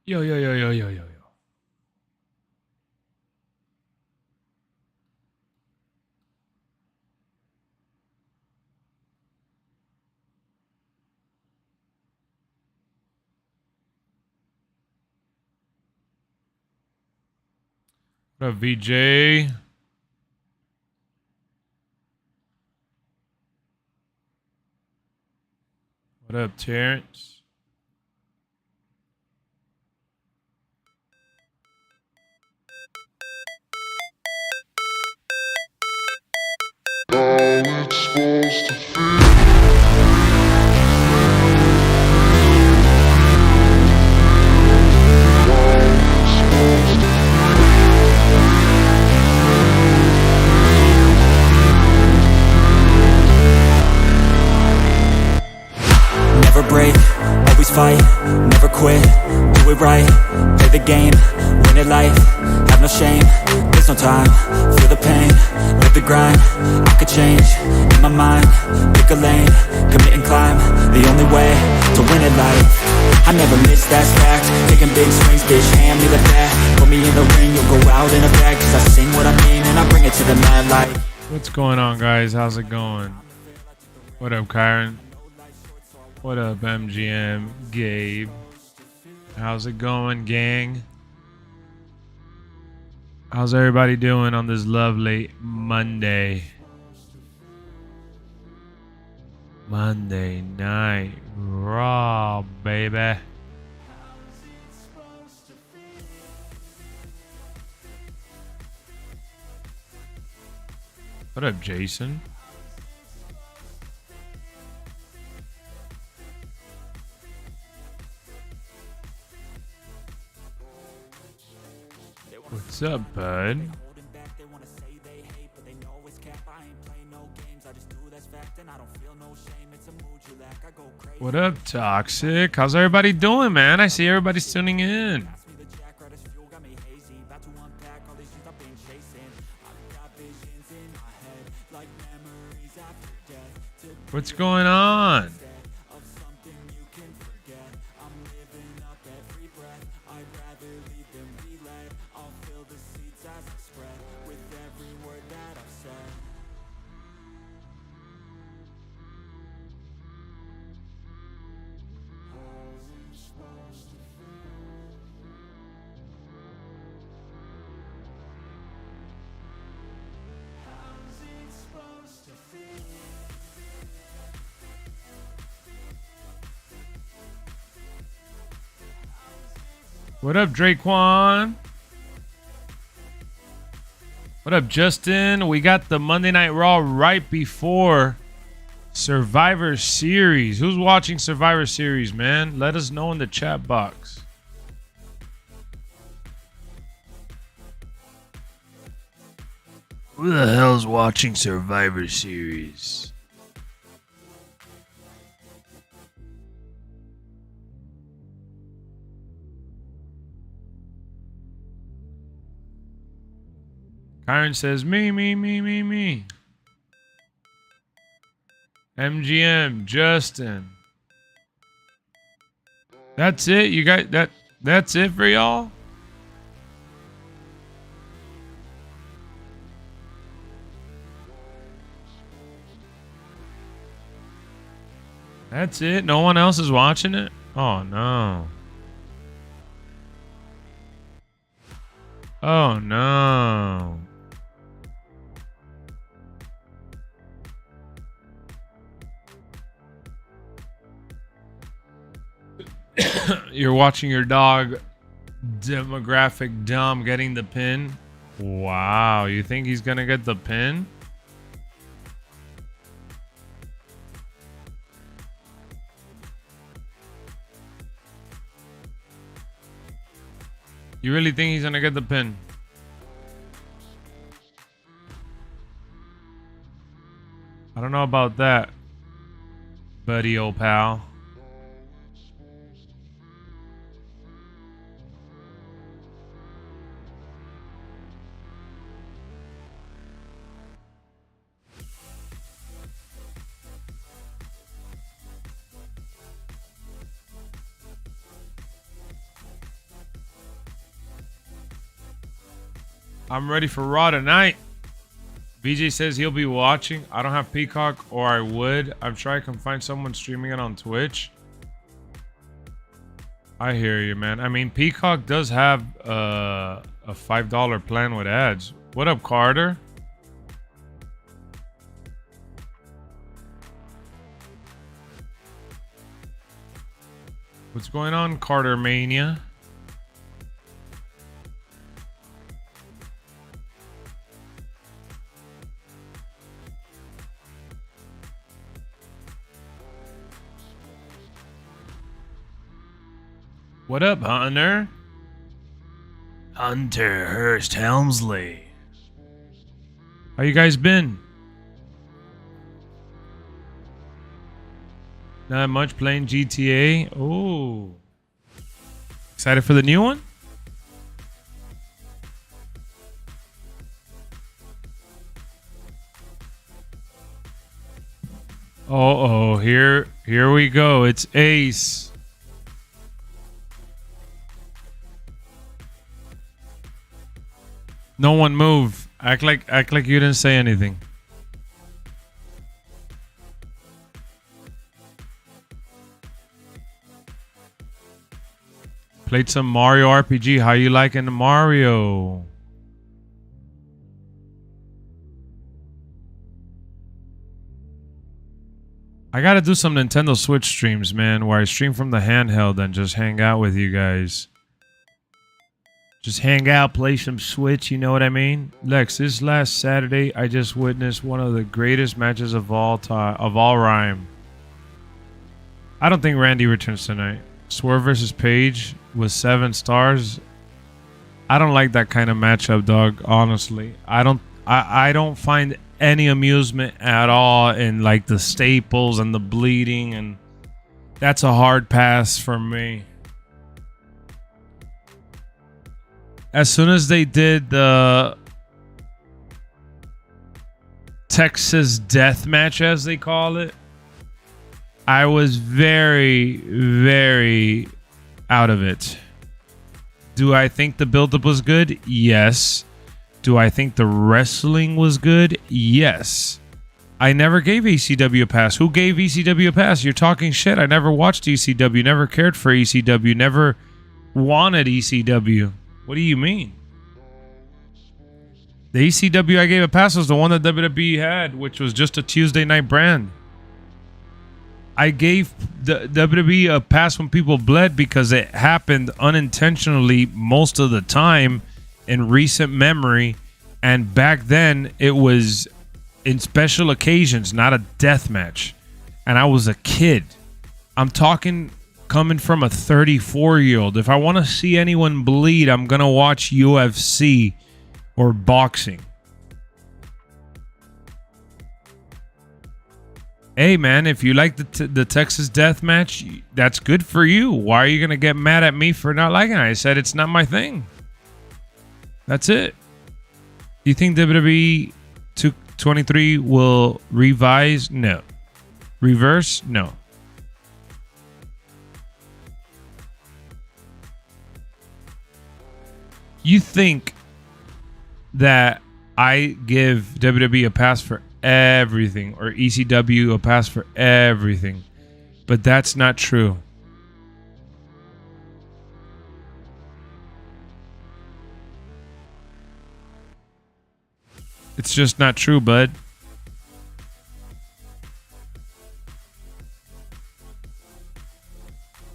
Yo, yo, yo, yo, yo, yo, yo. What up, VJ? What up, Terrence? Never break, always fight, never quit, do it right, play the game, win it life, have no shame, there's no time, feel the pain, live the grind, I could change, in my mind, pick a lane, commit and climb, the only way to win it life, I never miss, that's fact, taking big swings, bitch, hand me the bat, put me in the ring, you'll go out in a bag, cause I sing what I mean and I bring it to the mad light. What's going on, guys? How's it going? What up, Kyron? What up, MGM? Gabe? How's it going, gang? How's everybody doing on this lovely Monday? Monday Night Raw, baby. What up, Jason? What's up, bud? What up, Toxic? How's everybody doing, man? I see everybody's tuning in. What's going on? What up, Draquan? What up, Justin? We got the Monday Night Raw right before Survivor Series. Who's watching Survivor Series, man? Let us know in the chat box. Who the hell's watching Survivor Series? Kyron says, me. MGM, Justin. That's it? You got that? That's it for y'all? That's it? No one else is watching it? Oh, no. Oh, no. You're watching your dog, Demographic Dumb, getting the pin? Wow, you think he's gonna get the pin? You really think he's gonna get the pin? I don't know about that, buddy, old pal. I'm ready for Raw tonight. BJ says he'll be watching. I don't have Peacock, or I would. I'm sure I can find someone streaming it on Twitch. I hear you, man. I mean, Peacock does have a $5 plan with ads. What up, Carter? What's going on, Carter Mania? What up, Hunter? Hunter Hurst Helmsley. How you guys been? Not much, playing GTA. Oh. Excited for the new one? Oh, here we go. It's Ace. No one move. Act like you didn't say anything. Played some Mario RPG. How you liking the Mario? I gotta do some Nintendo Switch streams, man, where I stream from the handheld and just hang out with you guys. Just hang out, play some Switch, you know what I mean? Lex, this last Saturday, I just witnessed one of the greatest matches of all time, of all rhyme. I don't think Randy returns tonight. Swerve versus Paige with 7 stars. I don't like that kind of matchup, dog, honestly. I don't find any amusement at all in like the staples and the bleeding, and that's a hard pass for me. As soon as they did the Texas death match, as they call it, I was very, very out of it. Do I think the build-up was good? Yes. Do I think the wrestling was good? Yes. I never gave ECW a pass. Who gave ECW a pass? You're talking shit. I never watched ECW, never cared for ECW, never wanted ECW. What do you mean? The ECW I gave a pass was the one that WWE had, which was just a Tuesday night brand. I gave the WWE a pass when people bled because it happened unintentionally most of the time in recent memory. And back then, it was in special occasions, not a death match. And I was a kid. I'm talking coming from a 34-year-old. If I want to see anyone bleed, I'm going to watch UFC or boxing. Hey, man, if you like the Texas death match, that's good for you. Why are you going to get mad at me for not liking it? I said it's not my thing. That's it. Do you think WWE 2k23 will revise? No. Reverse? No. You think that I give WWE a pass for everything or ECW a pass for everything, but that's not true. It's just not true, bud.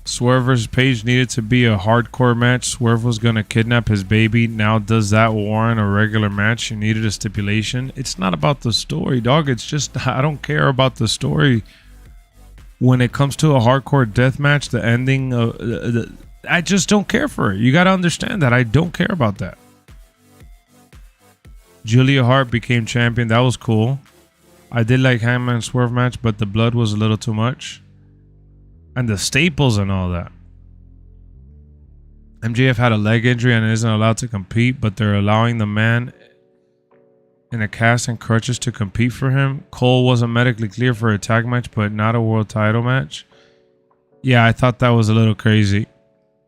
Swerve versus Paige needed to be a hardcore match. Swerve was going to kidnap his baby. Now, does that warrant a regular match? You needed a stipulation. It's not about the story, dog. It's just, I don't care about the story. When it comes to a hardcore death match, the ending, I just don't care for it. You got to understand that. I don't care about that. Julia Hart became champion. That was cool. I did like Hangman Swerve match, but the blood was a little too much. And the staples and all that. MJF had a leg injury and isn't allowed to compete, but they're allowing the man in a cast and crutches to compete for him. Cole wasn't medically clear for a tag match, but not a world title match. Yeah, I thought that was a little crazy.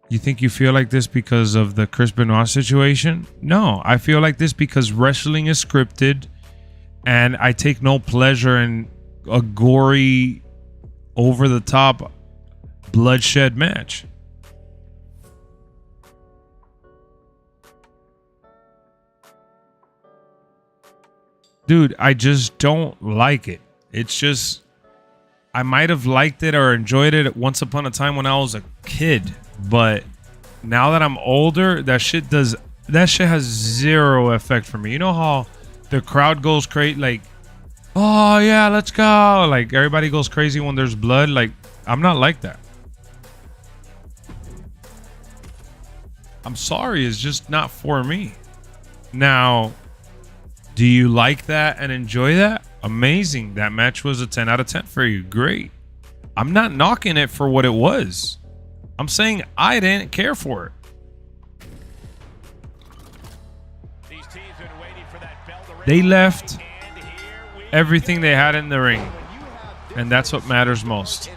You think you feel like this because of the Chris Benoit situation? No, I feel like this because wrestling is scripted and I take no pleasure in a gory, over-the-top bloodshed match. Dude, I just don't like it. It's just, I might have liked it or enjoyed it once upon a time when I was a kid, but now that I'm older, that shit has zero effect for me. You know how the crowd goes crazy, like, oh yeah, let's go, like everybody goes crazy when there's blood? Like, I'm not like that. I'm sorry, it's just not for me. Now, do you like that and enjoy that? Amazing. That match was a 10 out of 10 for you. Great. I'm not knocking it for what it was. I'm saying I didn't care for it. They left everything they had in the ring, and that's what matters most.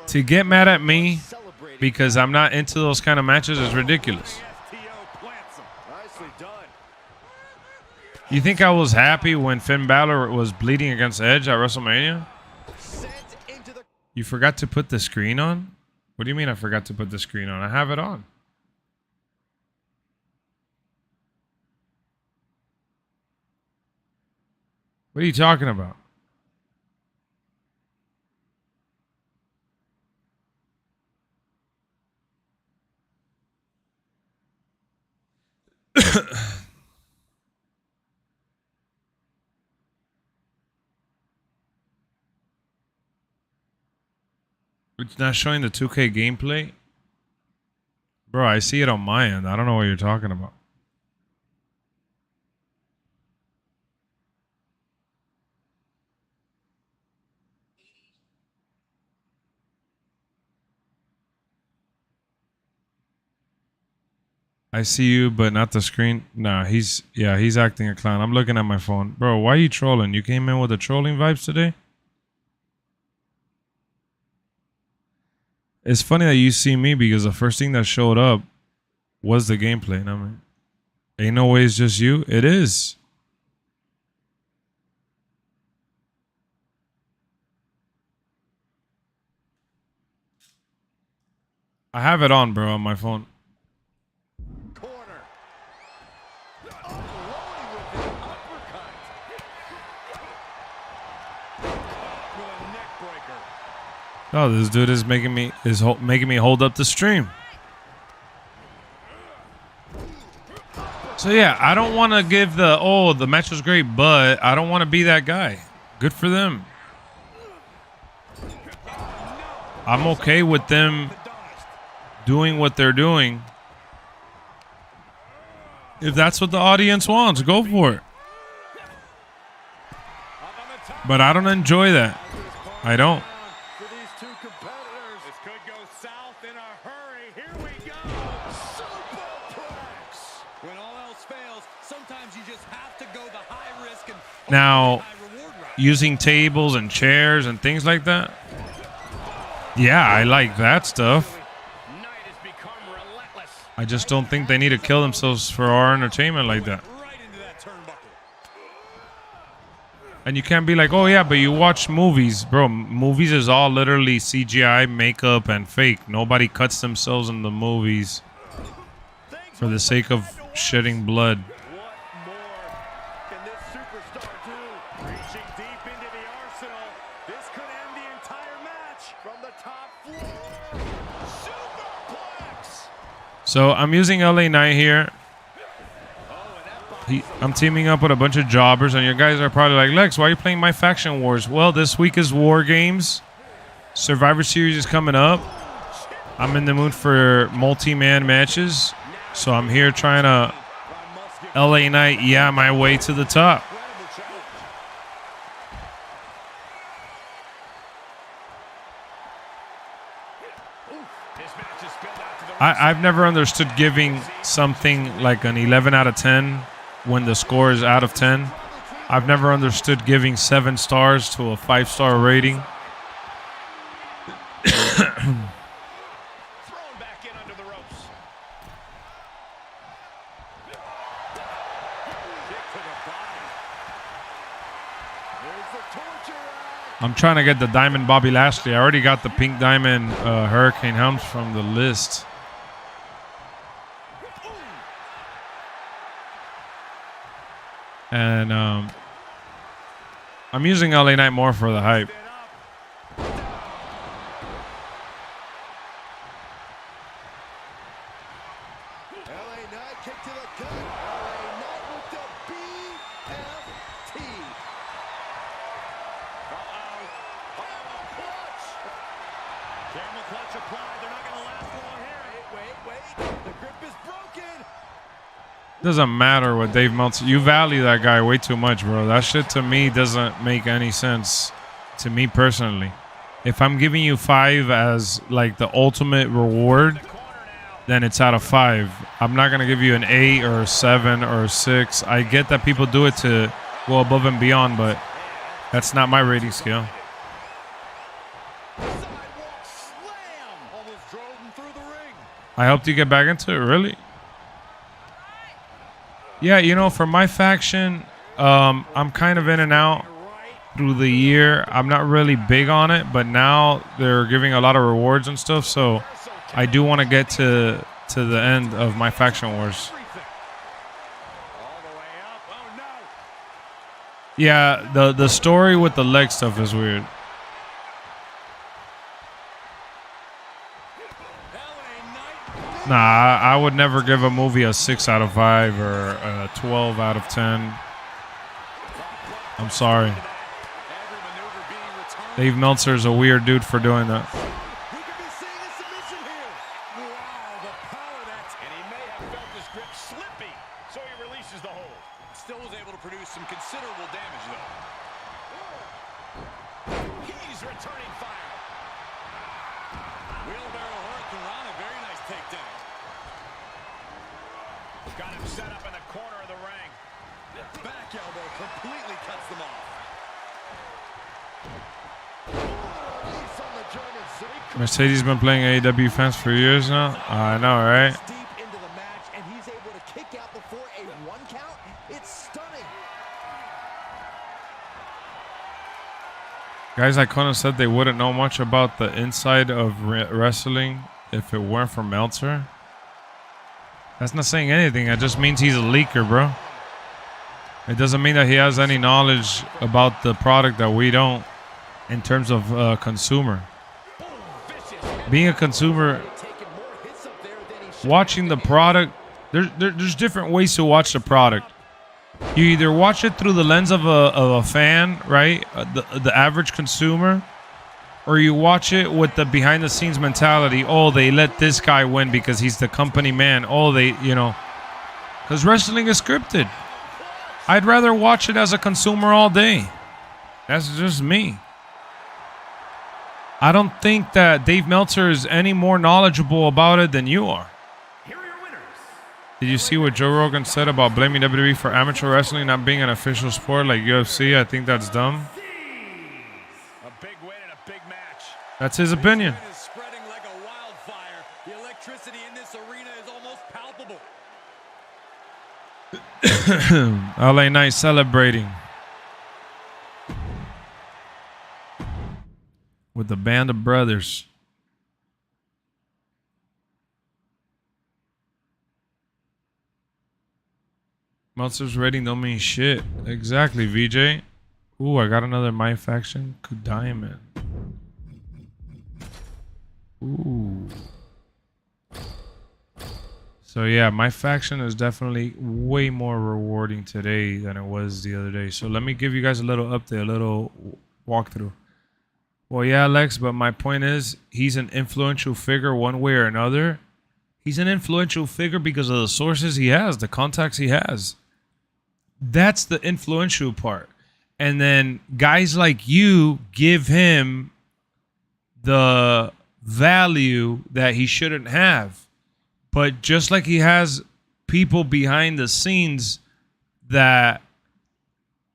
To get mad at me because I'm not into those kind of matches is ridiculous. You think I was happy when Finn Balor was bleeding against Edge at WrestleMania? You forgot to put the screen on? What do you mean I forgot to put the screen on? I have it on. What are you talking about? It's not showing the 2K gameplay? Bro, I see it on my end. I don't know what you're talking about. I see you, but not the screen. Nah, he's acting a clown. I'm looking at my phone. Bro, why are you trolling? You came in with the trolling vibes today? It's funny that you see me because the first thing that showed up was the gameplay. And I mean, ain't no way it's just you. It is. I have it on, bro, on my phone. Oh, this dude is making me hold up the stream. So yeah, I don't want to give the match was great, but I don't want to be that guy. Good for them. I'm okay with them doing what they're doing. If that's what the audience wants, go for it. But I don't enjoy that. I don't. Now, using tables and chairs and things like that. Yeah, I like that stuff. I just don't think they need to kill themselves for our entertainment like that. And you can't be like, oh yeah, but you watch movies. Bro, movies is all literally CGI, makeup, and fake. Nobody cuts themselves in the movies for the sake of shedding blood. So I'm using LA Knight here. I'm teaming up with a bunch of jobbers, and you guys are probably like, Lex, why are you playing My Faction Wars? Well, this week is War Games. Survivor Series is coming up. I'm in the mood for multi-man matches, so I'm here trying to LA Knight, my way to the top. I've never understood giving something like an 11 out of 10 when the score is out of 10. I've never understood giving 7 stars to a 5-star rating. I'm trying to get the Diamond Bobby Lashley. I already got the Pink Diamond Hurricane Helms from the list. And I'm using LA Knight more for the hype. Doesn't matter what Dave Meltzer. You value that guy way too much, bro. That shit to me doesn't make any sense to me personally. If I'm giving you 5 as like the ultimate reward, then it's out of 5. I'm not gonna give you an 8 or a 7 or a 6. I get that people do it to go above and beyond, but that's not my rating scale. I helped you get back into it, really? Yeah, you know, for my faction, I'm kind of in and out through the year. I'm not really big on it, but now they're giving a lot of rewards and stuff, so I do want to get to the end of my faction wars. Yeah, the story with the leg stuff is weird. Nah, I would never give a movie a 6 out of 5 or a 12 out of 10. I'm sorry. Dave Meltzer is a weird dude for doing that. Got him set up in the corner of the ring. Back elbow completely cuts them off. Mercedes been playing AEW fans for years now. I know, right? Deep into the match, and he's able to kick out before a 1 count. It's stunning. Guys like Conan said they wouldn't know much about the inside of wrestling if it weren't for Meltzer. That's not saying anything. It just means he's a leaker, bro. It doesn't mean that he has any knowledge about the product that we don't in terms of consumer. Being a consumer, watching the product, there's different ways to watch the product. You either watch it through the lens of a fan, right? The average consumer. Or you watch it with the behind-the-scenes mentality. Oh, they let this guy win because he's the company man. Oh, they, you know. Because wrestling is scripted. I'd rather watch it as a consumer all day. That's just me. I don't think that Dave Meltzer is any more knowledgeable about it than you are. Did you see what Joe Rogan said about blaming WWE for amateur wrestling not being an official sport like UFC? I think that's dumb. That's his opinion. Spreading like a wildfire. The electricity in this arena is almost palpable. LA Knight celebrating with the band of brothers. Meltzer's rating don't mean shit. Exactly, VJ. Ooh, I got another MyFACTION Diamond. Ooh. So yeah, MyFACTION is definitely way more rewarding today than it was the other day. So let me give you guys a little update, a little walkthrough. Well, yeah, Lex, but my point is he's an influential figure one way or another. He's an influential figure because of the sources he has, the contacts he has. That's the influential part. And then guys like you give him the value that he shouldn't have. But just like he has people behind the scenes that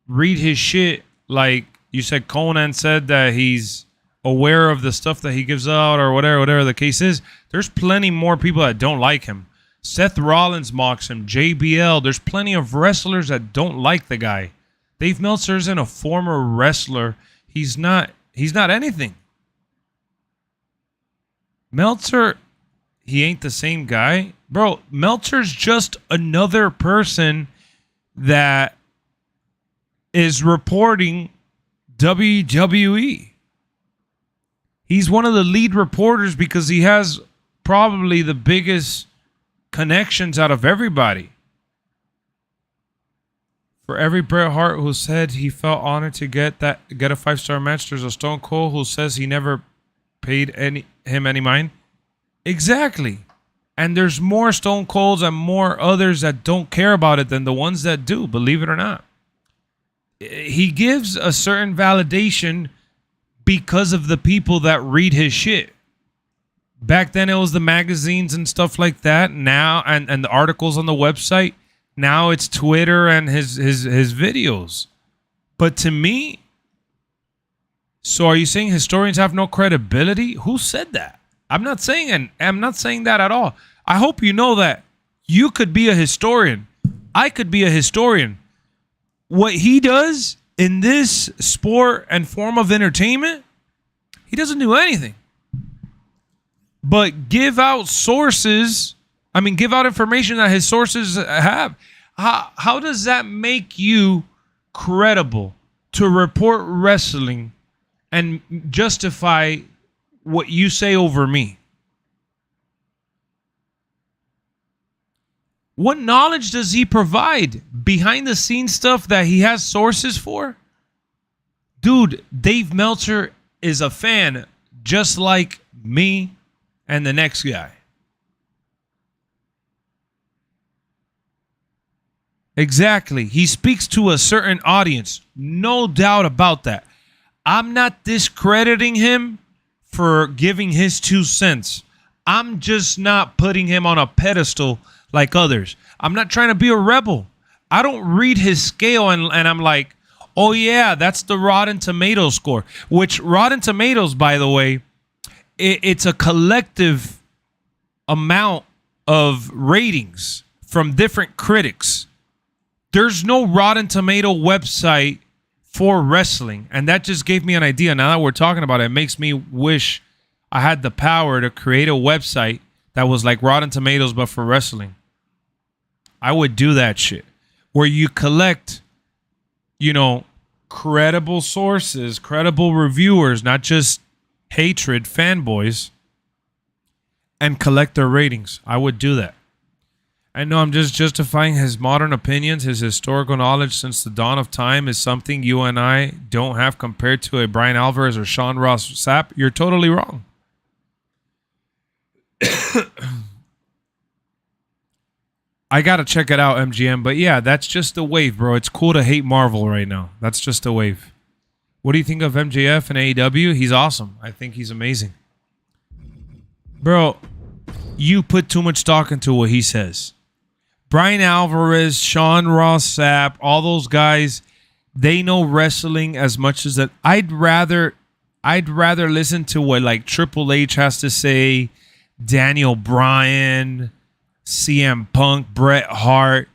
read his shit. Like you said, Conan said that he's aware of the stuff that he gives out or whatever the case is. There's plenty more people that don't like him. Seth Rollins mocks him. JBL. There's plenty of wrestlers that don't like the guy. Dave Meltzer isn't a former wrestler. He's not anything. Meltzer, he ain't the same guy. Bro, Meltzer's just another person that is reporting WWE. He's one of the lead reporters because he has probably the biggest connections out of everybody. For every Bret Hart who said he felt honored to get a 5-star match, there's a Stone Cold who says he never paid him any mind. Exactly. And there's more Stone Colds and more others that don't care about it than the ones that do, believe it or not. He gives a certain validation because of the people that read his shit. Back then it was the magazines and stuff like that. Now and the articles on the website. Now it's Twitter and his videos. But to me, so are you saying historians have no credibility? Who said that? I'm not saying that at all. I hope you know that you could be a historian. I could be a historian. What he does in this sport and form of entertainment, he doesn't do anything but give out sources. I mean, give out information that his sources have. How does that make you credible to report wrestling and justify what you say over me? What knowledge does he provide? Behind the scenes stuff that he has sources for? Dude, Dave Meltzer is a fan just like me and the next guy. Exactly. He speaks to a certain audience. No doubt about that. I'm not discrediting him for giving his 2 cents. I'm just not putting him on a pedestal like others. I'm not trying to be a rebel. I don't read his scale and I'm like, oh yeah, that's the Rotten Tomatoes score. Which Rotten Tomatoes, by the way, it's a collective amount of ratings from different critics. There's no Rotten Tomato website for wrestling. And that just gave me an idea. Now that we're talking about it, it makes me wish I had the power to create a website that was like Rotten Tomatoes, but for wrestling. I would do that shit. Where you collect, credible sources, credible reviewers, not just hatred fanboys, and collect their ratings. I would do that. I know I'm just justifying his modern opinions. His historical knowledge since the dawn of time is something you and I don't have compared to a Brian Alvarez or Sean Ross Sapp. You're totally wrong. I got to check it out, MGM. But yeah, that's just the wave, bro. It's cool to hate Marvel right now. That's just the wave. What do you think of MJF and AEW? He's awesome. I think he's amazing. Bro, you put too much stock into what he says. Brian Alvarez, Sean Ross Sapp, all those guys, they know wrestling as much as that. I'd rather listen to what like Triple H has to say, Daniel Bryan, CM Punk, Bret Hart,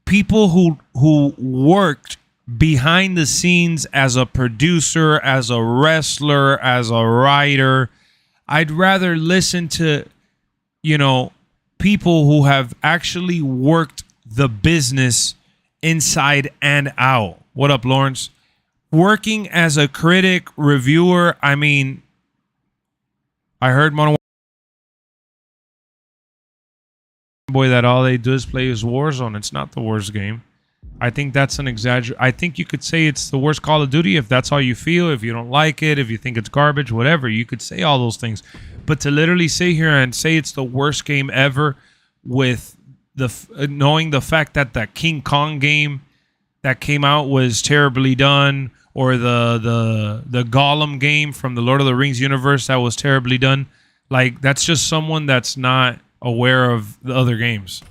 people who worked behind the scenes as a producer, as a wrestler, as a writer. I'd rather listen to, people who have actually worked the business inside and out. What up, Lawrence? Working as a critic, reviewer, I mean, I heard Mono Boy that all they do is play is Warzone. It's not the worst game. I think that's an exaggeration. I think you could say it's the worst Call of Duty if that's how you feel, if you don't like it, if you think it's garbage, whatever. You could say all those things. But to literally sit here and say it's the worst game ever with knowing the fact that the King Kong game that came out was terribly done, or the Gollum game from the Lord of the Rings universe that was terribly done, like that's just someone that's not aware of the other games.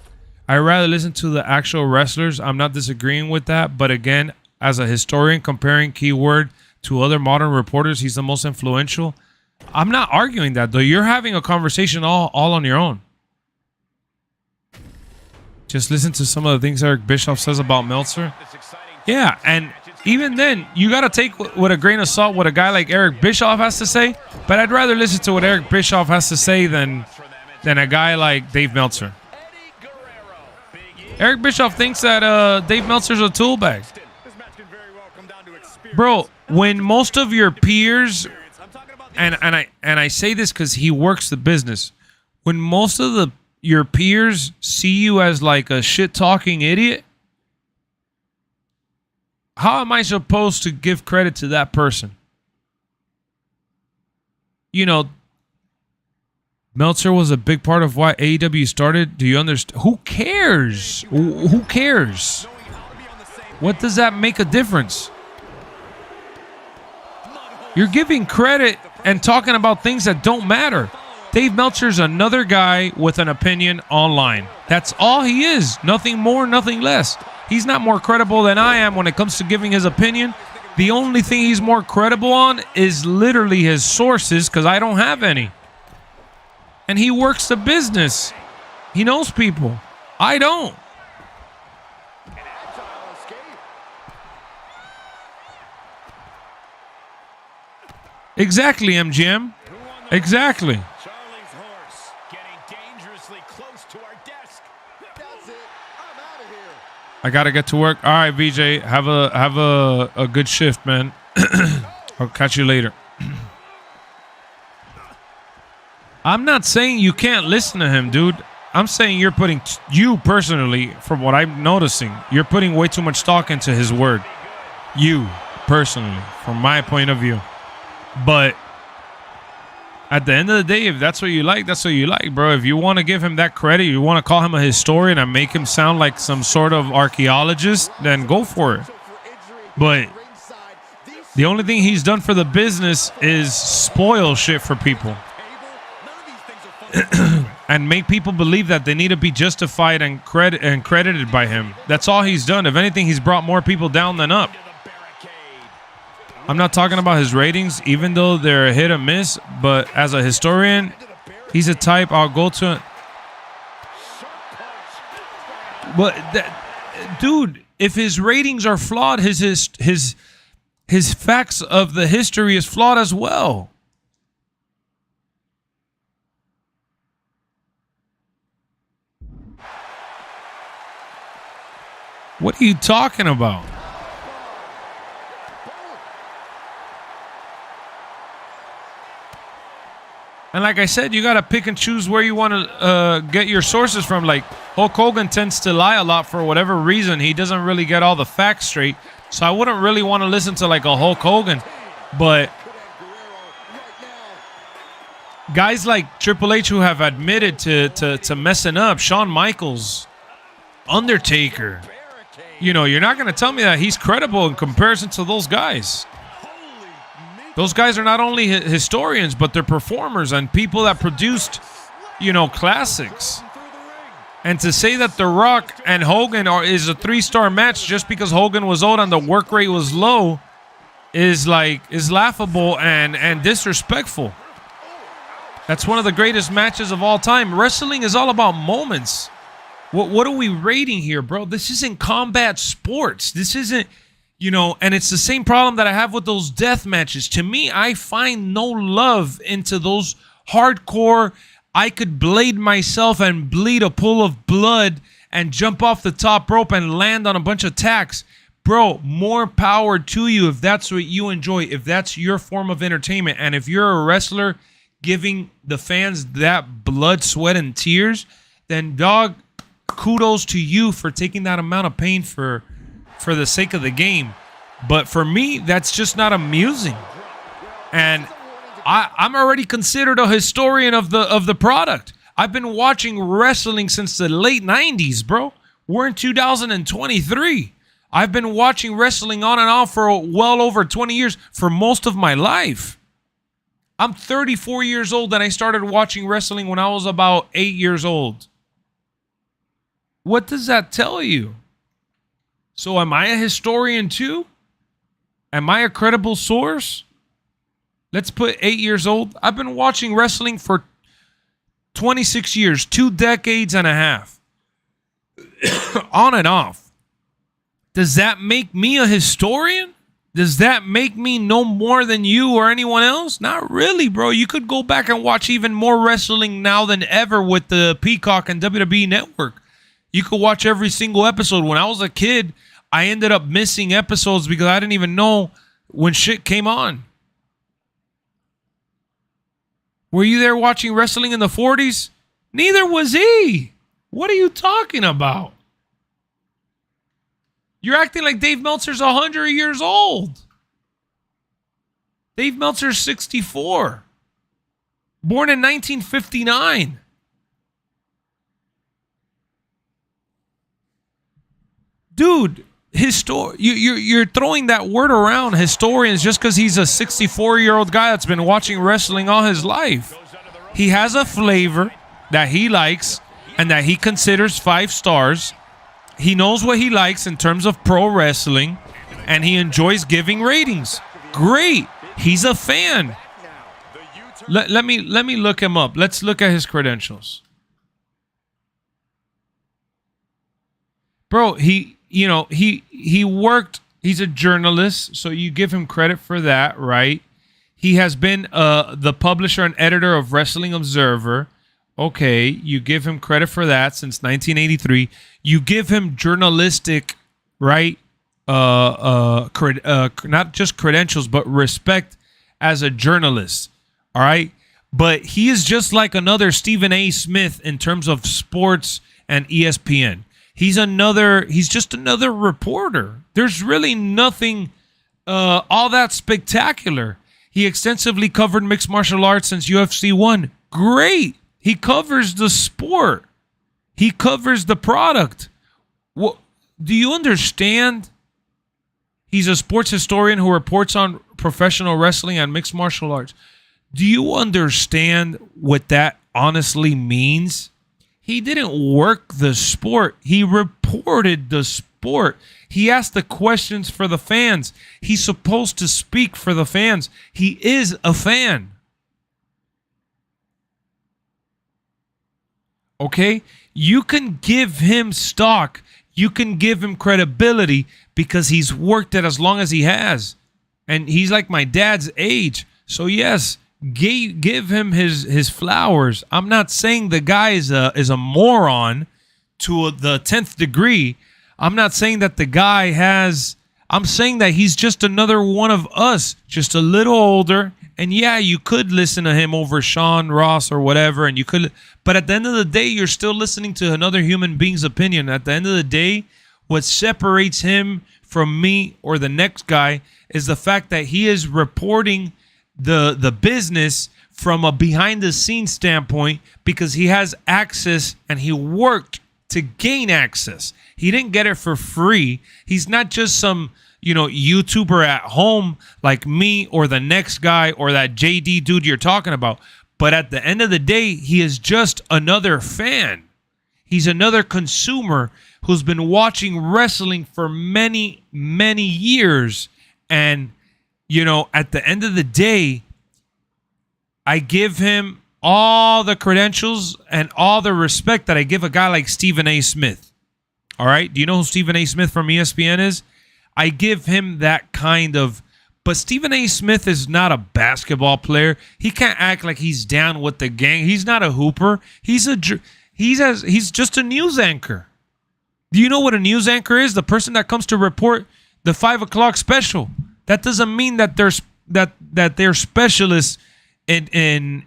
I'd rather listen to the actual wrestlers. I'm not disagreeing with that, but again, as a historian comparing keyword to other modern reporters, he's the most influential. I'm not arguing that, though. You're having a conversation all on your own. Just listen to some of the things Eric Bischoff says about Meltzer. Yeah, and even then, you got to take with a grain of salt what a guy like Eric Bischoff has to say, but I'd rather listen to what Eric Bischoff has to say than a guy like Dave Meltzer. Eric Bischoff thinks that Dave Meltzer's a tool bag. Bro, when most of your peers, and I say this because he works the business, when most of your peers see you as like a shit-talking idiot, how am I supposed to give credit to that person? You know, Meltzer was a big part of why AEW started. Do you understand? Who cares? Who cares? What does that make a difference? You're giving credit and talking about things that don't matter. Dave Meltzer's another guy with an opinion online. That's all he is. Nothing more, nothing less. He's not more credible than I am when it comes to giving his opinion. The only thing he's more credible on is literally his sources, because I don't have any. And he works the business. He knows people. I don't. Exactly, MGM. Exactly. Charlie's horse getting dangerously close to our desk. That's it. I'm out of here. I gotta get to work. All right, VJ. Have a good shift, man. I'll catch you later. I'm not saying you can't listen to him, dude. I'm saying you're putting, you personally, from what I'm noticing, you're putting way too much stock into his word. You, personally, from my point of view. But at the end of the day, if that's what you like, that's what you like, bro. If you want to give him that credit, you want to call him a historian and make him sound like some sort of archaeologist, then go for it. But the only thing he's done for the business is spoil shit for people. And make people believe that they need to be justified and credited by him. That's all he's done. If anything, he's brought more people down than up. I'm not talking about his ratings, even though they're a hit or miss, but as a historian, he's a type I'll go to. But dude, if his ratings are flawed, his facts of the history is flawed as well. What are you talking about? And like I said, you got to pick and choose where you want to get your sources from. Like, Hulk Hogan tends to lie a lot for whatever reason. He doesn't really get all the facts straight. So I wouldn't really want to listen to like a Hulk Hogan. But guys like Triple H who have admitted to messing up, Shawn Michaels, Undertaker, you know, you're not going to tell me that he's credible in comparison to those guys. Those guys are not only historians, but they're performers and people that produced, you know, classics. And to say that The Rock and Hogan is a 3-star match just because Hogan was old and the work rate was low is laughable and disrespectful. That's one of the greatest matches of all time. Wrestling is all about moments. What are we rating here, bro? This isn't combat sports. This isn't, you know, and it's the same problem that I have with those death matches. To me, I find no love into those hardcore, I could blade myself and bleed a pool of blood and jump off the top rope and land on a bunch of tacks. Bro, more power to you if that's what you enjoy, if that's your form of entertainment. And if you're a wrestler giving the fans that blood, sweat, and tears, then dog, kudos to you for taking that amount of pain for the sake of the game. But for me, that's just not amusing. And I'm already considered a historian of the product. I've been watching wrestling since the late 90s, bro. We're in 2023. I've been watching wrestling on and off for well over 20 years, for most of my life. I'm 34 years old and I started watching wrestling when I was about 8 years old. What does that tell you? So am I a historian too? Am I a credible source? Let's put 8 years old. I've been watching wrestling for 26 years, 2 decades and a half. On and off. Does that make me a historian? Does that make me know more than you or anyone else? Not really, bro. You could go back and watch even more wrestling now than ever with the Peacock and WWE Network. You could watch every single episode. When I was a kid, I ended up missing episodes because I didn't even know when shit came on. Were you there watching wrestling in the 40s? Neither was he. What are you talking about? You're acting like Dave Meltzer's 100 years old. Dave Meltzer's 64. Born in 1959. Dude, you're throwing that word around, historians, just because he's a 64-year-old guy that's been watching wrestling all his life. He has a flavor that he likes and that he considers 5 stars. He knows what he likes in terms of pro wrestling, and he enjoys giving ratings. Great. He's a fan. Let me look him up. Let's look at his credentials. Bro, he worked, he's a journalist, so you give him credit for that, right? He has been the publisher and editor of Wrestling Observer. Okay, you give him credit for that since 1983. You give him journalistic, right? Not just credentials, but respect as a journalist. All right, but he is just like another Stephen A. Smith in terms of sports and ESPN. He's just another reporter. There's really nothing all that spectacular. He extensively covered mixed martial arts since UFC 1. Great. He covers the sport. He covers the product. What, do you understand? He's a sports historian who reports on professional wrestling and mixed martial arts. Do you understand what that honestly means? He didn't work the sport. He reported the sport. He asked the questions for the fans. He's supposed to speak for the fans. He is a fan. Okay? You can give him stock. You can give him credibility because he's worked it as long as he has. And he's like my dad's age. So yes, give him his flowers. I'm not saying the guy is a moron to the 10th degree. I'm not saying that the guy has... I'm saying that he's just another one of us, just a little older. And yeah, you could listen to him over Sean Ross or whatever, and you could... But at the end of the day, you're still listening to another human being's opinion. At the end of the day, what separates him from me or the next guy is the fact that he is reporting the business from a behind-the-scenes standpoint because he has access and he worked to gain access. He didn't get it for free. He's not just some, YouTuber at home like me or the next guy or that JD dude you're talking about. But at the end of the day, he is just another fan. He's another consumer who's been watching wrestling for many, many years. And, at the end of the day, I give him all the credentials and all the respect that I give a guy like Stephen A. Smith. All right? Do you know who Stephen A. Smith from ESPN is? I give him that kind of... But Stephen A. Smith is not a basketball player. He can't act like he's down with the gang. He's not a hooper. He's just a news anchor. Do you know what a news anchor is? The person that comes to report the 5 o'clock special. That doesn't mean that they're specialists in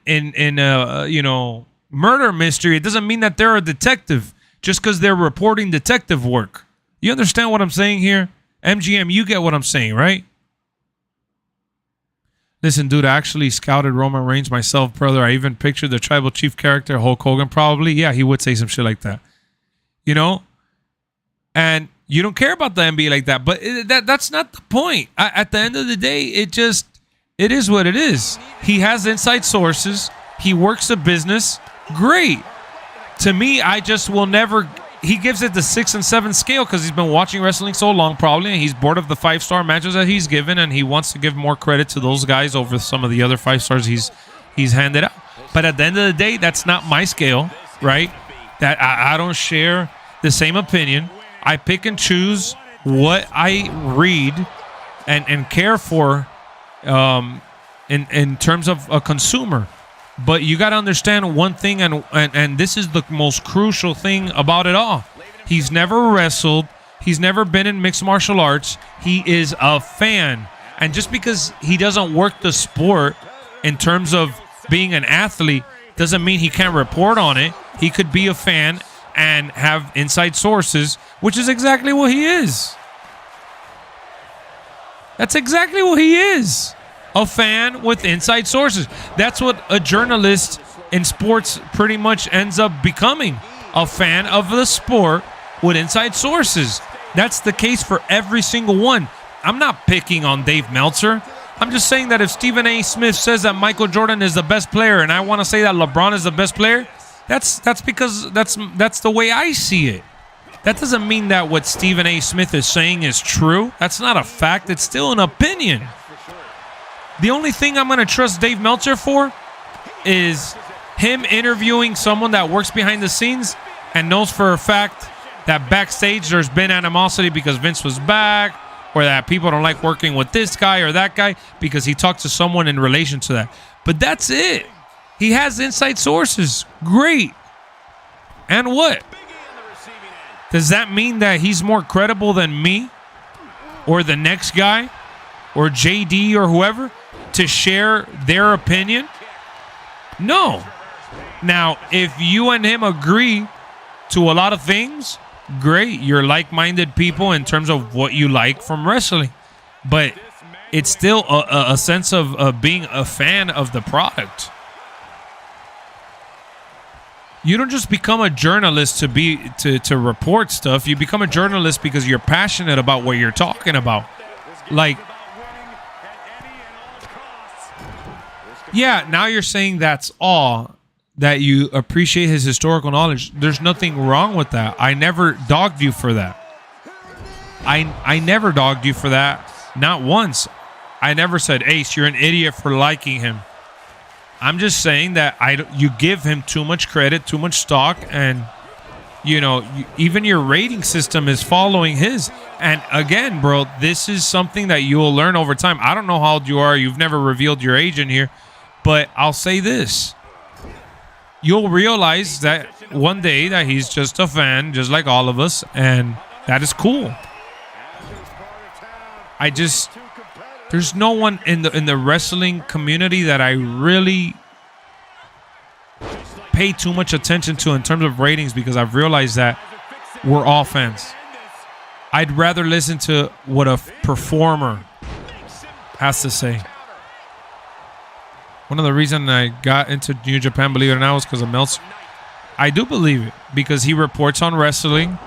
murder mystery. It doesn't mean that they're a detective just because they're reporting detective work. You understand what I'm saying here? MGM, you get what I'm saying, right? Listen, dude, I actually scouted Roman Reigns myself, brother. I even pictured the tribal chief character, Hulk Hogan, probably. Yeah, he would say some shit like that. And you don't care about the NBA like that. But that's not the point. At the end of the day, it is what it is. He has inside sources. He works a business. Great. To me, I just will never... he gives it the 6 and 7 scale because he's been watching wrestling so long, probably, and he's bored of the 5-star matches that he's given, and he wants to give more credit to those guys over some of the other 5 stars he's handed out. But at the end of the day, that's not my scale, right? That I don't share the same opinion. I pick and choose what I read and care for in terms of a consumer. But you got to understand one thing, and this is the most crucial thing about it all. He's never wrestled. He's never been in mixed martial arts. He is a fan. And just because he doesn't work the sport in terms of being an athlete doesn't mean he can't report on it. He could be a fan and have inside sources, which is exactly what he is. That's exactly what he is. A fan with inside sources. That's what a journalist in sports pretty much ends up becoming. A fan of the sport with inside sources. That's the case for every single one. I'm not picking on Dave Meltzer. I'm just saying that if Stephen A. Smith says that Michael Jordan is the best player and I want to say that LeBron is the best player, that's because that's the way I see it. That doesn't mean that what Stephen A. Smith is saying is true. That's not a fact. It's still an opinion. The only thing I'm going to trust Dave Meltzer for is him interviewing someone that works behind the scenes and knows for a fact that backstage there's been animosity because Vince was back, or that people don't like working with this guy or that guy because he talked to someone in relation to that. But that's it. He has inside sources. Great. And what? Does that mean that he's more credible than me or the next guy or JD or whoever to share their opinion? No. Now, if you and him agree to a lot of things, great. You're like-minded people in terms of what you like from wrestling. But it's still a sense of being a fan of the product. You don't just become a journalist to report stuff. You become a journalist because you're passionate about what you're talking about. Like, yeah, now you're saying that's all, that you appreciate his historical knowledge. There's nothing wrong with that. I never dogged you for that. I never dogged you for that. Not once. I never said, Ace, you're an idiot for liking him. I'm just saying that you give him too much credit, too much stock, and even your rating system is following his. And again, bro, this is something that you will learn over time. I don't know how old you are. You've never revealed your age in here. But I'll say this. You'll realize that one day that he's just a fan, just like all of us, and that is cool. There's no one in the wrestling community that I really pay too much attention to in terms of ratings, because I've realized that we're all fans. I'd rather listen to what a performer has to say. One of the reasons I got into New Japan, believe it or not, was because of Meltzer. I do believe it because he reports on wrestling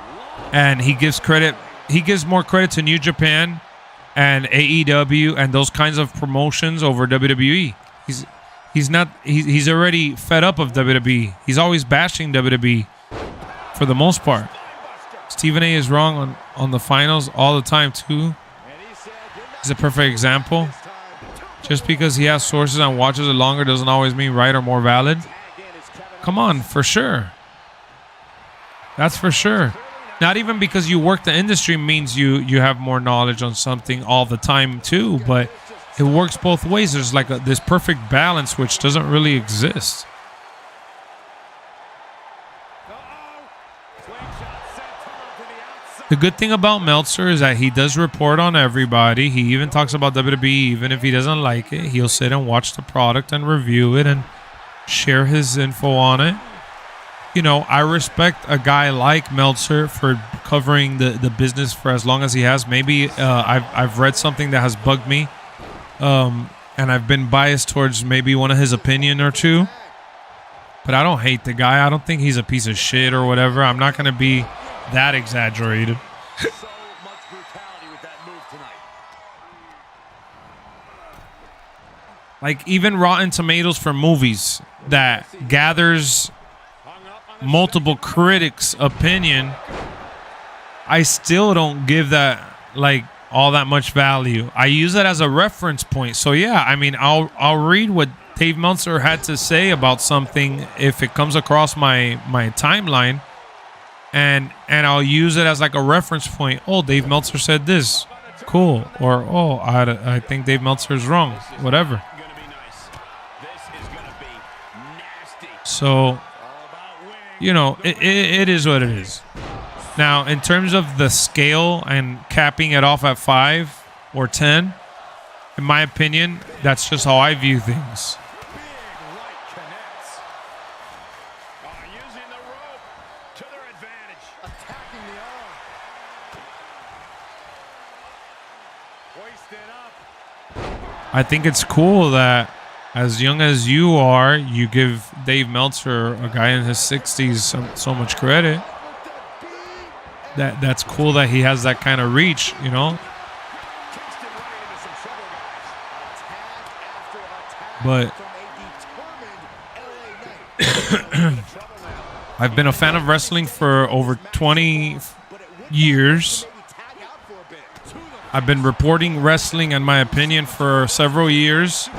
and he gives credit. He gives more credit to New Japan and AEW and those kinds of promotions over WWE. He's already fed up of WWE. He's always bashing WWE for the most part. Stephen A is wrong on the finals all the time too. He's a perfect example. Just because he has sources and watches it longer doesn't always mean right or more valid. Come on, for sure. That's for sure. Not even because you work the industry means you have more knowledge on something all the time too, but it works both ways. There's like this perfect balance which doesn't really exist. The good thing about Meltzer is that he does report on everybody. He even talks about WWE, even if he doesn't like it. He'll sit and watch the product and review it and share his info on it. I respect a guy like Meltzer for covering the business for as long as he has. Maybe I've read something that has bugged me, and I've been biased towards maybe one of his opinion or two. But I don't hate the guy. I don't think he's a piece of shit or whatever. I'm not going to be that exaggerated. So much brutality with that move tonight. Like even Rotten Tomatoes for movies that gathers multiple critics' opinion, I still don't give that like all that much value. I use it as a reference point. So yeah, I mean, I'll read what Dave Meltzer had to say about something if it comes across my timeline, and I'll use it as like a reference point. Oh, Dave Meltzer said this, cool. Or oh, I think Dave Meltzer is wrong. Whatever. So, you know, it is what it is. Now, in terms of the scale and capping it off at 5 or 10, in my opinion, that's just how I view things. I think it's cool that as young as you are, you give Dave Meltzer, a guy in his 60s, so much credit. That's cool that he has that kind of reach, you know. But I've been a fan of wrestling for over 20 years. I've been reporting wrestling and my opinion for several years.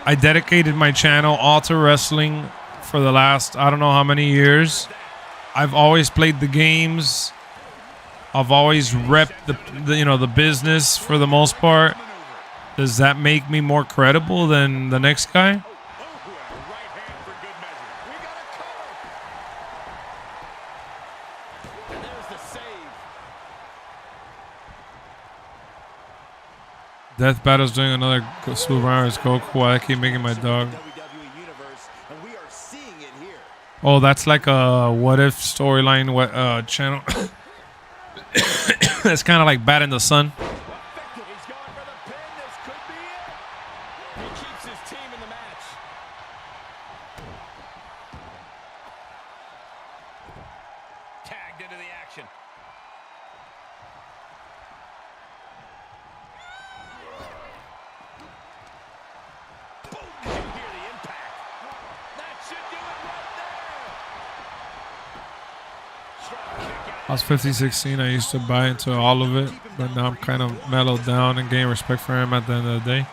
I dedicated my channel all to wrestling for the last, I don't know how many years. I've always played the games. I've always repped the business for the most part. Does that make me more credible than the next guy? Death Battle's doing another smooth round. It's go cool. I keep making my dog. Oh, that's like a what if storyline. What channel? It's kind of like Bat in the Sun. Tagged into the action. I was 15, 16. I used to buy into all of it, but now I'm kind of mellowed down and gain respect for him at the end of the day.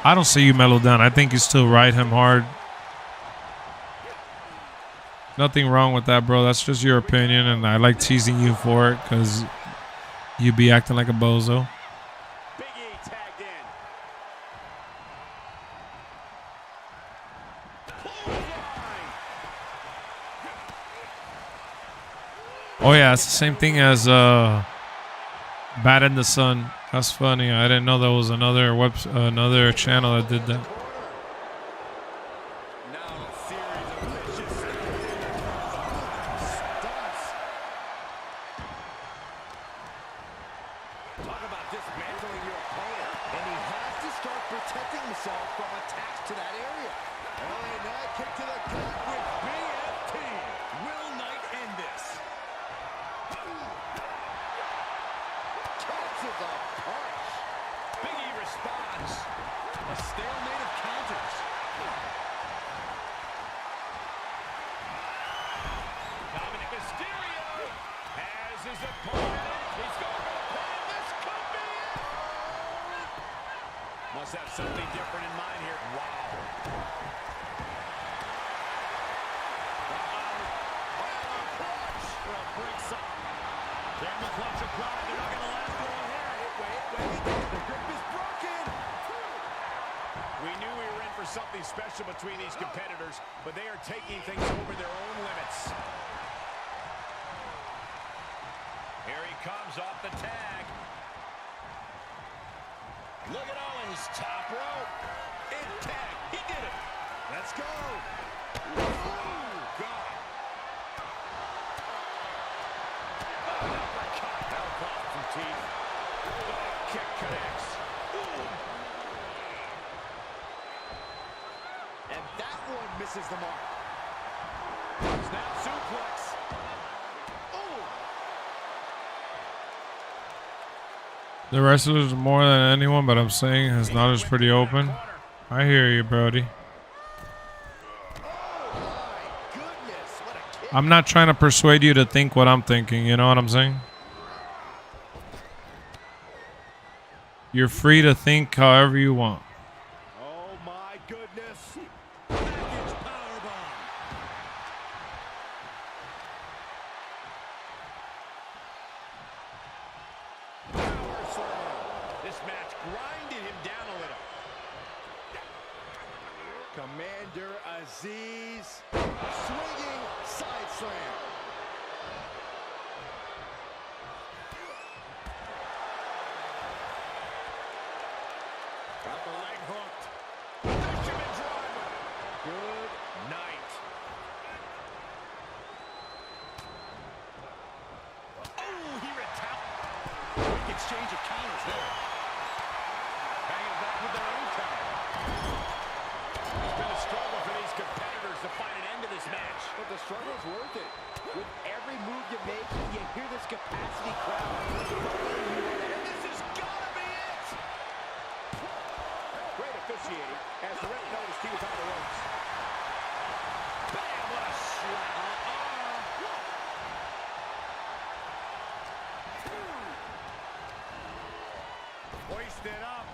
I don't see you mellow down. I think you still ride him hard. Nothing wrong with that, bro. That's just your opinion, and I like teasing you for it because you be acting like a bozo. Oh yeah, it's the same thing as Bat in the Sun. That's funny. I didn't know there was another channel that did that. Talk about dismantling your opponent, and he has to start protecting himself from attacks to that area. LA Knight kick to the gut with BFT. Will Knight end this? Catches a punch. Big E responds. A stalemate of counters. Dominic Mysterio has his opponent. He's going for the pin. This could be it. Must have something different in mind here. Wow. They're in the clutch of pride. They're not going to last long here. Wait. The grip is broken. We knew we were in for something special between these competitors, but they are taking things over their own limits. Here he comes off the tag. Look at Owens, top rope. In tag, he did it. Let's go. Ooh, God. Uppercut, from teeth. Kick connects. Ooh. And that one misses the mark. Snap suplex. The wrestlers more than anyone, but I'm saying his knowledge is pretty open. I hear you, Brody. Oh my goodness. I'm not trying to persuade you to think what I'm thinking. You know what I'm saying? You're free to think however you want. Oh my goodness. Package powerbomb. Power slam. This match grinded him down a little. Commander Aziz. Swinging side slam. Got the leg hooked. Fisherman driver. Good night. Oh, he retaliated. Quick exchange of counters there. Hanging back with their own counter. It's been a struggle for these competitors to find an end to this match. But the struggle is worth it. With every move you make, you hear this capacity crowd. And this has got to be it. Great officiating as the ref noticed he was on the ropes. Bam, what a slap. Hoisted up.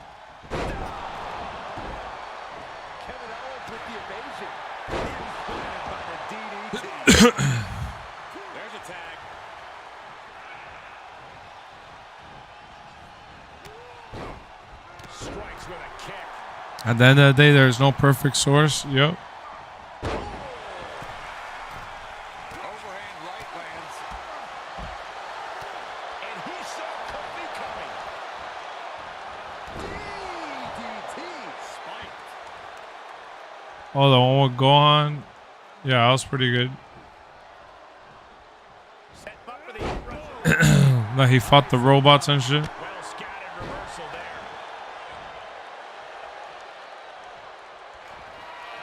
Kevin Owens with the evasion. Implanted by the DDT. There's a tag. Strikes with a kick. At the end of the day, there's no perfect source. Yep. Overhand right lands. And he saw Kofi coming. DDT spiked. Oh, the one with Gohan. Yeah, that was pretty good. Set up for the approach. Like he fought the robots and shit. Well scattered reversal there.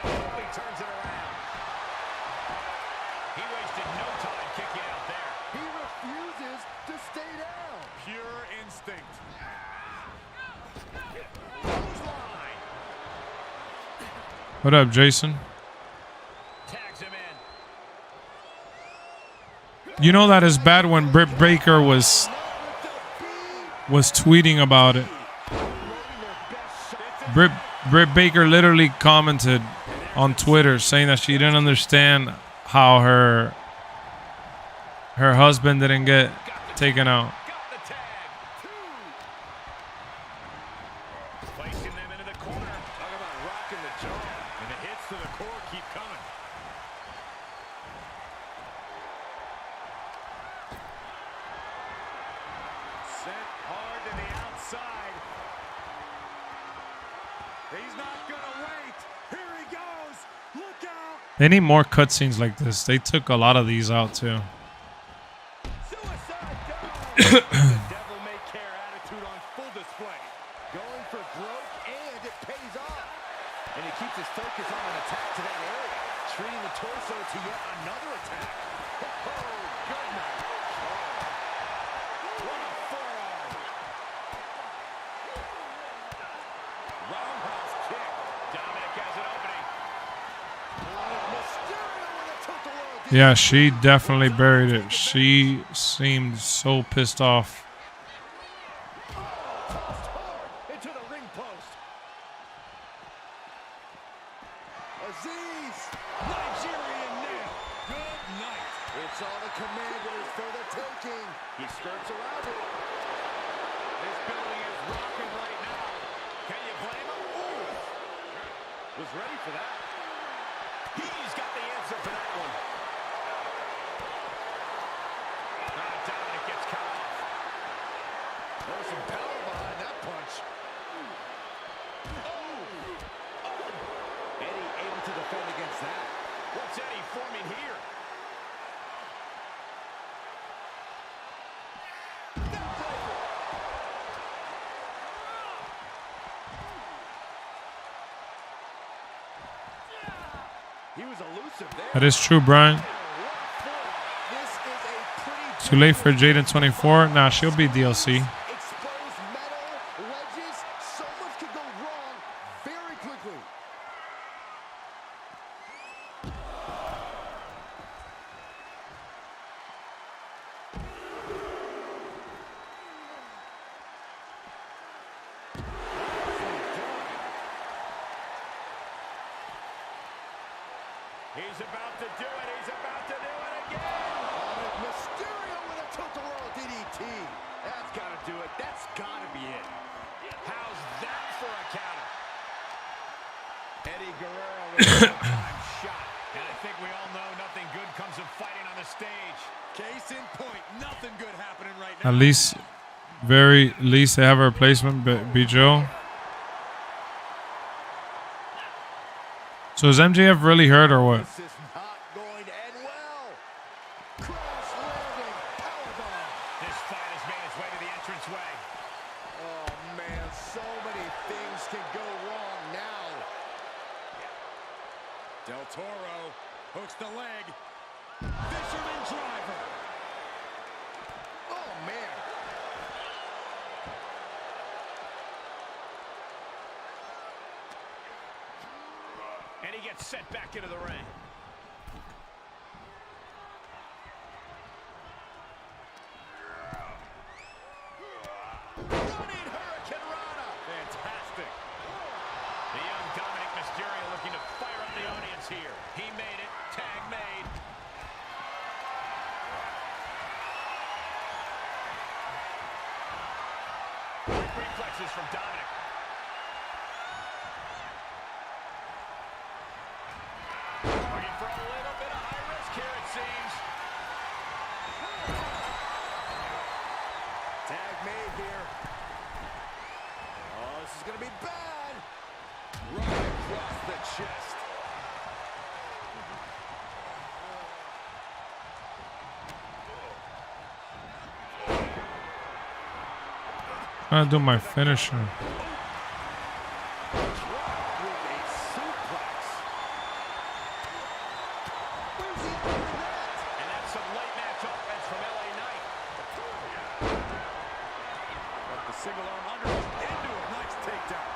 Kofi turns it around. He wasted no time kicking out there. He refuses to stay down. Pure instinct. Clothesline. What up, Jason? Tags him in. You know that is bad when Britt Baker was tweeting about it. Britt Baker literally commented on Twitter saying that she didn't understand how her husband didn't get taken out. Got the tag. Placing them into the corner. Talk about rocking the jaw. And the hits to the core keep coming. Sent hard to the outside. He's not gonna wait. Here he goes. Look out. They need more cutscenes like this. They took a lot of these out too. Suicide dive. The devil may care attitude on full display. Going for broke and it pays off. And he keeps his focus on an attack to that area. Treating the torso to yet another attack. Oh, good night. What a forearm. Roundhouse kick. Dominic has an opening. Mysterio with a tilt-a-whirl. Yeah, she definitely buried it. She seemed so pissed off. Tossed hard into the ring post. Aziz, Nigerian nail. Good night. It's all the commanders for the taking. He skirts around it. This building is rocking right now. Can you blame him? Ooh. Was ready for that. He's got the answer for that one. Dominic gets cut off. There's some power behind that punch. Eddie able to defend against that. What's Eddie forming here? He was elusive there. That is true, Brian. This is a pretty Too late for Jaden 24. Nah, she'll be DLC. exposed metal, ledges. So much could go wrong very quickly. He's about to do it. He's about to do it again. Mysterio with a Totoro DDT. That's got to do it. That's got to be it. How's that for a counter? Eddie Guerrero with a one-time shot. And I think we all know nothing good comes of fighting on the stage. Case in point, nothing good happening right now. At least, very least they have a replacement, be Joe. So is MJF really hurt or what? This is not going to end well. Crash landing powerbomb. This fight has made its way to the entranceway. Oh man, so many things can go wrong now. Del Toro hooks the leg. Fisherman driver. Oh man. And he gets sent back into the ring. Running Hurricane Rana. Fantastic. The young Dominic Mysterio looking to fire on the audience here. He made it. Tag made. Quick reflexes from Dominic. Looking for a little bit of high risk here, it seems. Tag made here. Oh, this is going to be bad. Right across the chest. I'm gonna do my finisher. With a suplex. Where's he going with that? And that's some late match offense from LA Knight. But the single arm under into a nice takedown.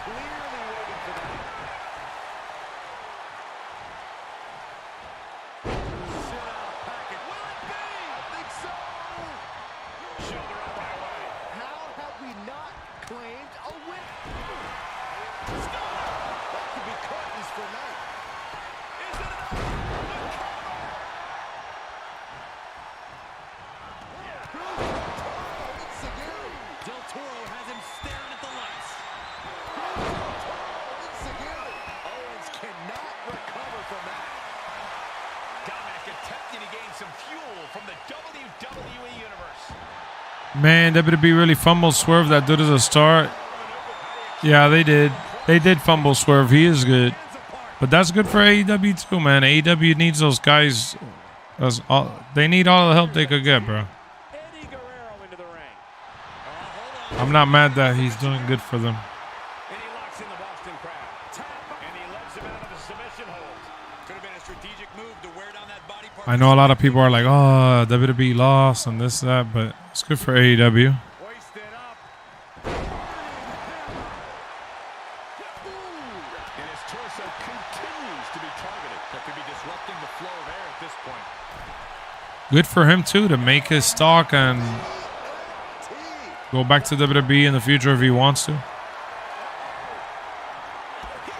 Clearly waiting for that. Sit out of pocket. Will it be? I think so. Shoulder up right away. How have we not claimed a win? That could be curtains for Knight. Is it enough? Del Toro has him staring at the lights. Owens cannot recover from that. Dominic attempting to gain some fuel from the WWE Universe. Man, WWE really fumble Swerve that dude as a start. Yeah, they did. They did fumble Swerve. He is good. But that's good for AEW too, man. AEW needs those guys. They need all the help they could get, bro. Eddie Guerrero into the ring. I'm not mad that he's doing good for them. And he locks in the Boston crowd. And he lets him out of the submission hold. Could have been a strategic move to wear down that body part. I know a lot of people are like, oh, WWE lost and this, that, but it's good for AEW. Hoist it up. And his torso continues to be targeted. That could be disrupting the flow of air at this point. Good for him too to make his stock and go back to WWE in the future if he wants to. He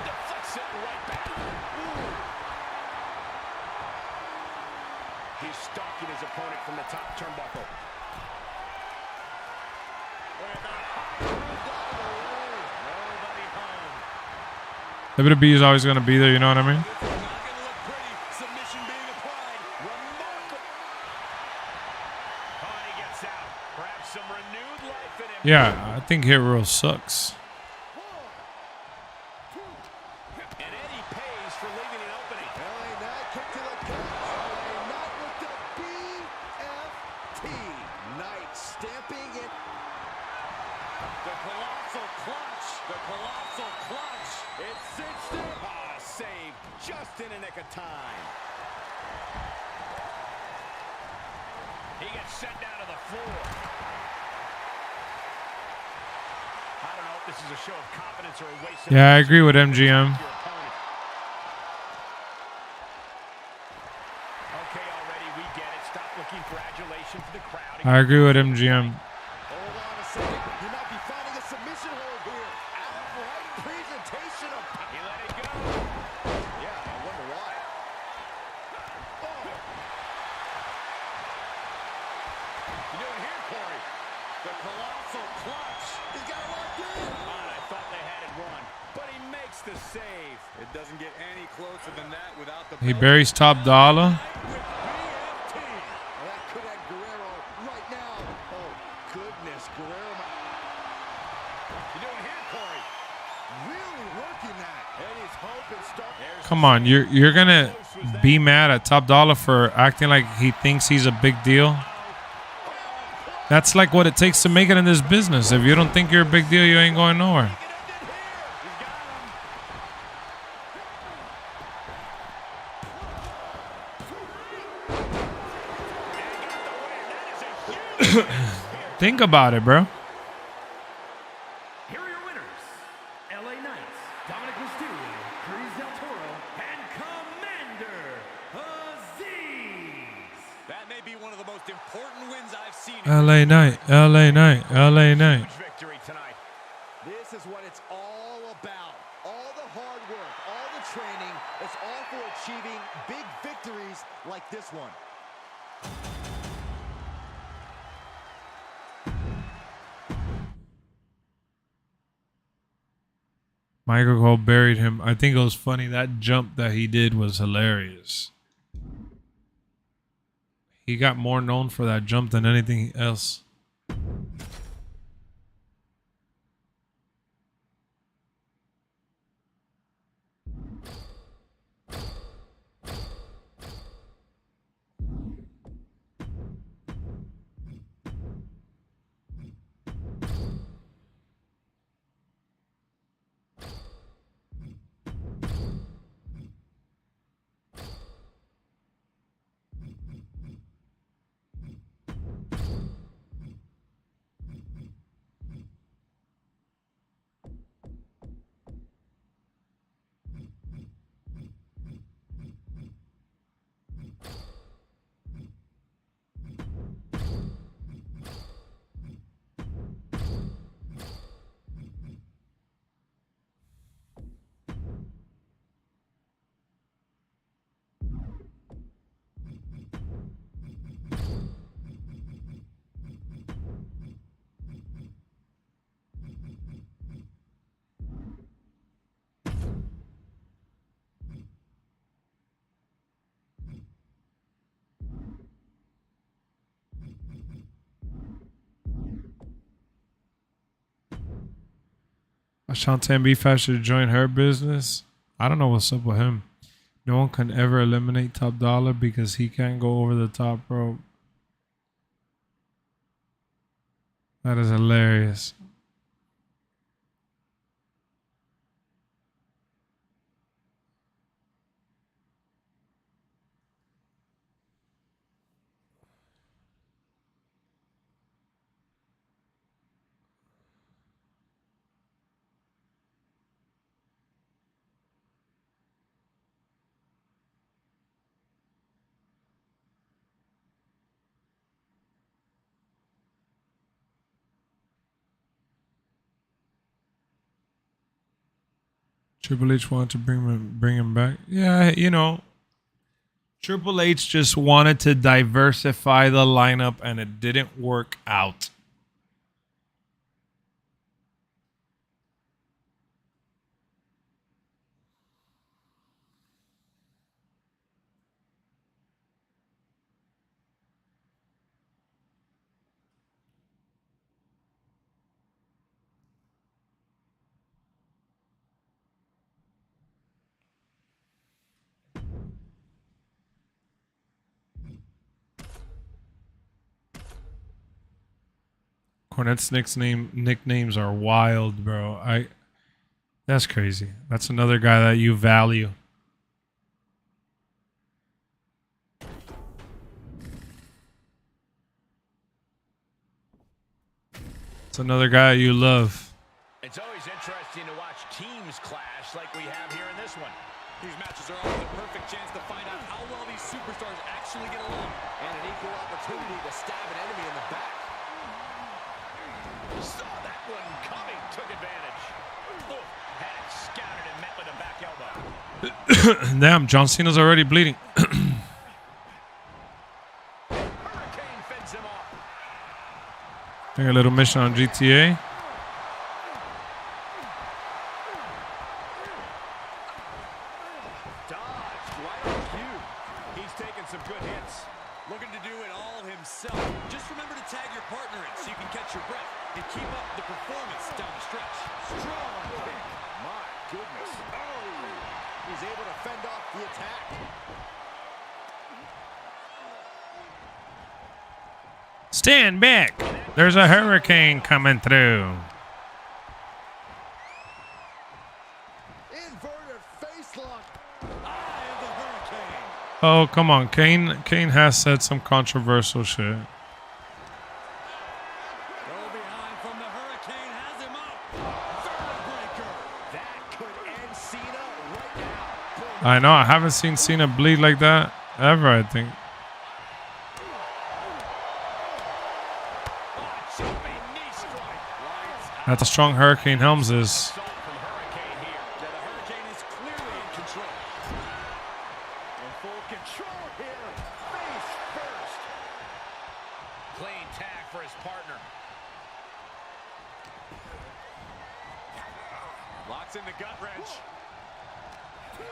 deflects it right back. He's stalking his opponent from the top turnbuckle. Nobody home. WWE is always going to be there, you know what I mean? Not gonna look pretty. Submission being applied. Remarkable. Oh, and he gets out. Perhaps some renewed life in him. Yeah, I think Hit Row sucks. And Eddie pays for leaving an opening. LA Knight kick to the couch. LA Knight with the BFT. Knight stamping it. The colossal clutch. The colossal clutch. It's cinched in. Ah, saved just in the nick of time. He gets sent down to the floor. I don't know if this is a show of confidence or a waste of Yeah, I agree with MGM. Okay, already, we get it. Stop looking for adulation for the crowd. I agree with MGM. Hold on a second. He might be finding a submission. pigeonholed here. Outright presentation of... He let it go. Yeah, I wonder why. Oh. You doing here, Corey? The colossal clutch. He's got it locked in. I thought they had it won, but he makes the save. It doesn't get any closer than that without the... He buries top dollar. That could have Guerrero right now. Oh, goodness, Guerrero. You doing here, Corey? Really working that. And his hope is starting. Come on, you're gonna be mad at top dollar for acting like he thinks he's a big deal. That's like what it takes to make it in this business. If you don't think you're a big deal, you ain't going nowhere. Think about it, bro. Here are your winners. LA Knights, Dominic Mysterio, Cruz del Toro, and Commander Aziz. That may be one of the most important wins I've seen. LA Knight, LA Knight, LA Knight. Victory tonight. This is what it's all about. All the hard work, all the training, it's all for achieving big victories like this one. Michael Cole buried him. I think it was funny. That jump that he did was hilarious. He got more known for that jump than anything else. Ashante and B-Fast should join her business. I don't know what's up with him. No one can ever eliminate top dollar because he can't go over the top rope. That is hilarious. Triple H wanted to bring him back. Yeah, you know, Triple H just wanted to diversify the lineup, and it didn't work out. Cornette's nicknames are wild, bro. That's crazy. That's another guy that you value. It's another guy you love. It's always interesting to watch teams clash like we have here in this one. These matches are always a perfect chance to find out how well these superstars actually get along. And an equal opportunity to stab an enemy in the back. Saw that one coming, took back elbow. Damn, John Cena's already bleeding. Hurricane fends him off. Think a little mission on GTA. Dodged right on cue. He's taking some good hits. Looking to do it all himself. Just remember to tag your partner in so you can catch your breath and keep up the performance down the stretch. Strong kick. My goodness. Oh, he's able to fend off the attack. Stand back. There's a hurricane coming through. Inverted face lock. Eye of the hurricane. Oh, come on. Kane has said some controversial shit. Go behind from the hurricane has him up. Third breaker. That could end Cena right now. I know. I haven't seen Cena bleed like that ever, I think. Jumping knee strike. Lights out. That's how strong Hurricane Helms is. Assault from Hurricane here. Yeah, the hurricane is clearly in control. In full control here. Face first. Clean tag for his partner. Locks in the gut wrench. Ooh.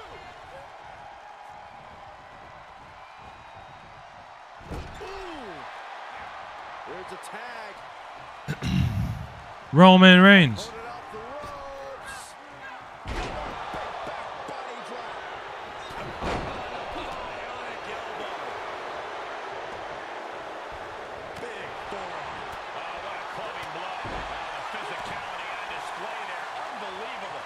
There's a tag. Roman Reigns. Put it off the ropes. Back body drop. Bionic elbow. Big forearm. Oh, what a clubbing blow. The physicality on display there. Unbelievable.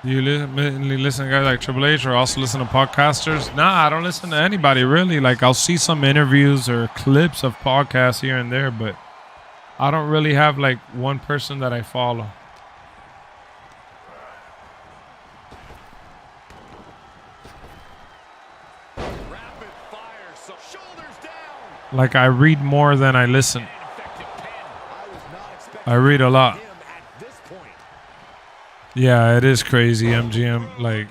Do you mainly listen to guys like Triple H or also listen to podcasters? Nah, I don't listen to anybody really. Like I'll see some interviews or clips of podcasts here and there, but I don't really have like one person that I follow. Rapid fire. So shoulders down. Like I read more than I listen. And effective pin. I was not expecting I read a lot. him at this point. Yeah, it is crazy, MGM. Like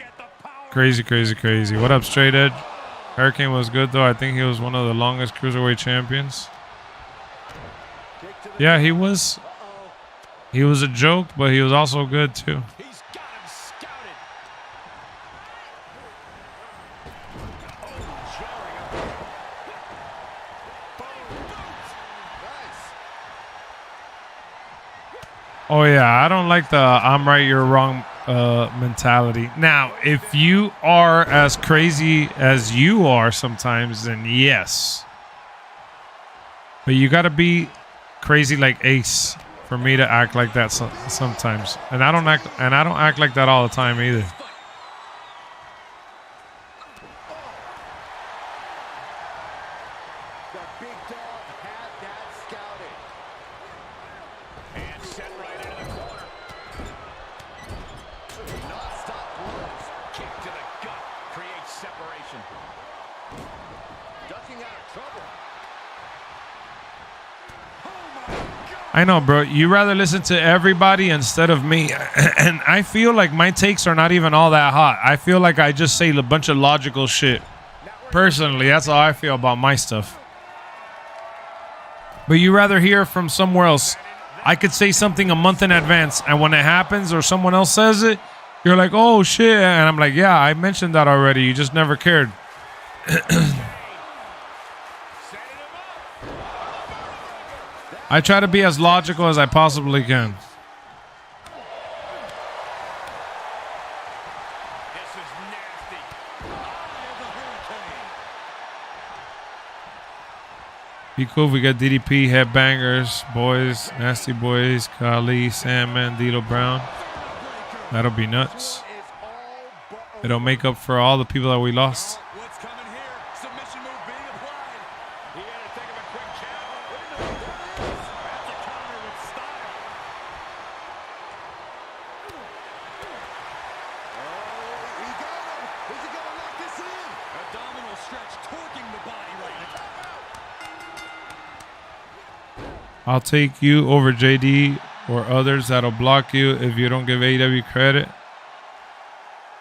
crazy, crazy, crazy. What up, Straight Edge? Hurricane was good though. I think he was one of the longest cruiserweight champions. Kick to the Yeah, he was. Uh-oh. He was a joke, but he was also good too. He's got him scouted. Oh, jarring up. Boom. Nice. Oh yeah, I don't like the I'm right, you're wrong mentality. Now, if you are as crazy as you are sometimes, then yes. But you gotta be crazy like Ace for me to act like that sometimes. And I don't act like that all the time either. The big dog had that scouted. And set right into the corner. Non-stop blows. Kick to the gut. Creates separation. Ducking out of trouble. Oh my God. I know, bro. You rather listen to everybody instead of me. And I feel like my takes are not even all that hot. I feel like I just say a bunch of logical shit. Personally, that's how I feel about my stuff. But you rather hear from somewhere else. I could say something a month in advance, and when it happens or someone else says it, you're like, oh shit. And I'm like, yeah, I mentioned that already. You just never cared. I try to be as logical as I possibly can. This is nasty. Be cool if we got DDP, Headbangers, Boys, Nasty Boys, Kali, Sandman, D'Lo Brown. That'll be nuts. Is all but over. It'll make up for all the people that we lost. What's coming here? Submission move being applied. He had to think of a quick count. Wait a minute, there it is. That's a counter with style. Oh, he got him. Is he going to lock this in? Abdominal stretch torquing the body right now. I'll take you over JD or others that'll block you if you don't give AEW credit.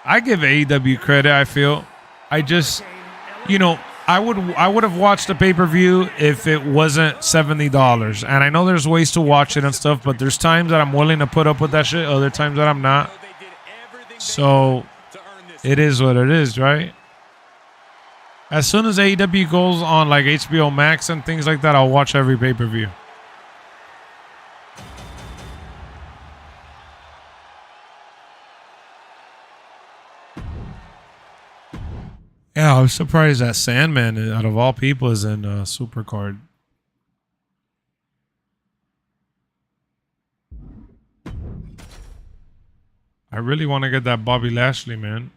I give AEW credit, I feel. I just, you know, I would have watched the pay-per-view if it wasn't $70. And I know there's ways to watch it and stuff, but there's times that I'm willing to put up with that shit, other times that I'm not. So it is what it is, right? As soon as AEW goes on like HBO Max and things like that, I'll watch every pay-per-view. Yeah, I was surprised that Sandman, out of all people, is in Supercard. I really want to get that Bobby Lashley, man.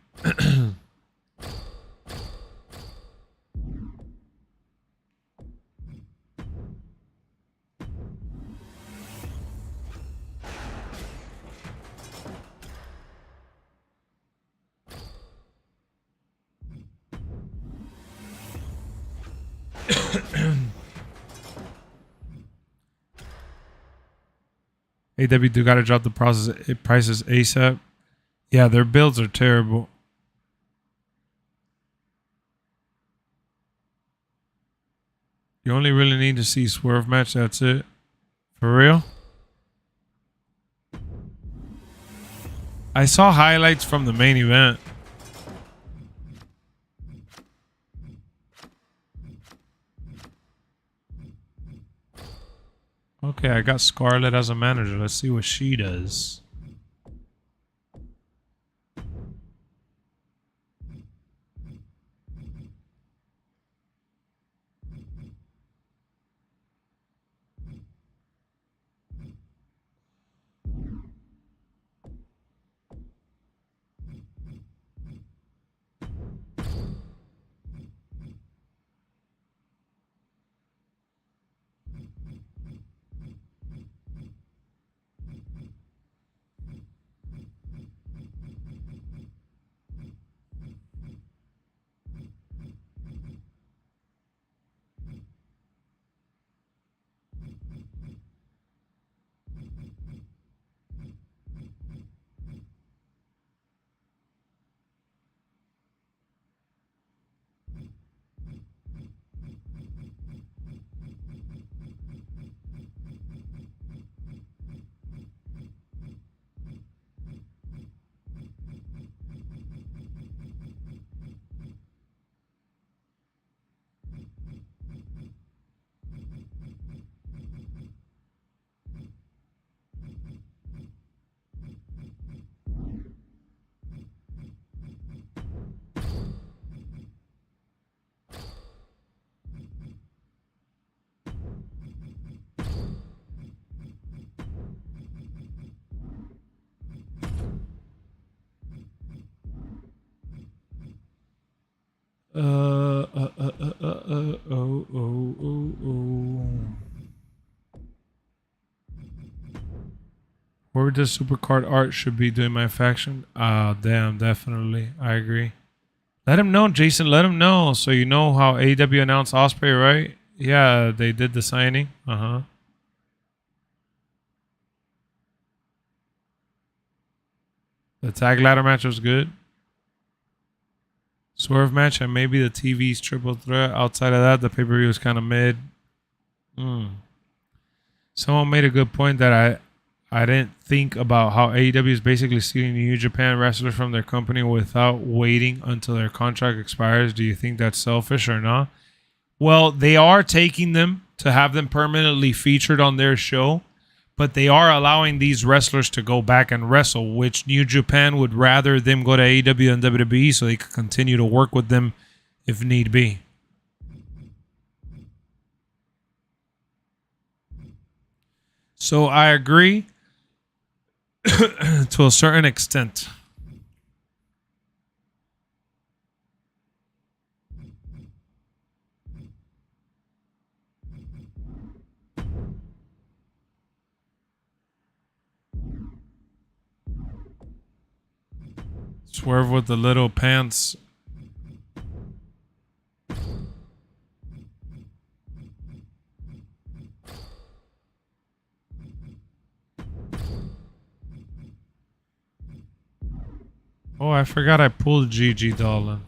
AW do gotta drop the prices ASAP. Yeah, their builds are terrible. You only really need to see Swerve match, that's it. For real? I saw highlights from the main event. Okay, I got Scarlett as a manager. Let's see what she does. Where the Supercard art should be doing my faction? Damn, definitely. I agree. Let him know, Jason. Let him know. So you know how AEW announced Osprey, right? Yeah, they did the signing. The tag ladder match was good. Swerve match and maybe the TV's triple threat. Outside of that, the pay-per-view was kind of mid. Someone made a good point that I didn't think about how AEW is basically stealing New Japan wrestlers from their company without waiting until their contract expires. Do you think that's selfish or not? Well, they are taking them to have them permanently featured on their show, but they are allowing these wrestlers to go back and wrestle, which New Japan would rather them go to AEW and WWE so they could continue to work with them if need be. So I agree to a certain extent. Swerve with the little pants. Oh, I forgot I pulled Gigi Dolan.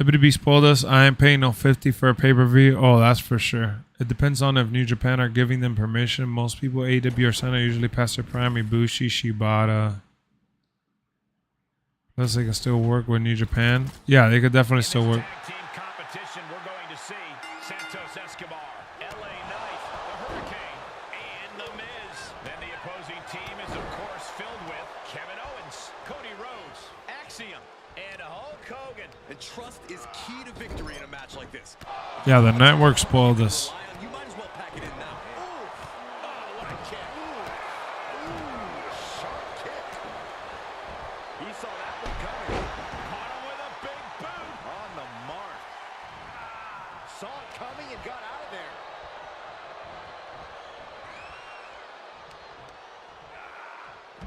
WB spoiled us. I ain't paying no 50 for a pay-per-view. Oh, that's for sure. It depends on if New Japan are giving them permission. Most people AEW or Senna usually past their prime. Ibushi, Shibata. Unless they can still work with New Japan. Yeah, they could definitely still work. Tag team competition, we're going to see Santos Escobar, LA Knight, the Hurricane, and The Miz. Then the opposing team is, of course, filled with Kevin Owens, Cody Rhodes, Axiom, and Hulk Hogan. And trust is key to victory in a match like this. Yeah, the network spoiled us. You might as well pack it in now. Oh, what a kick. Sharp kick. He saw that one coming. Caught him with a big boot. On the mark. Saw it coming and got out of there.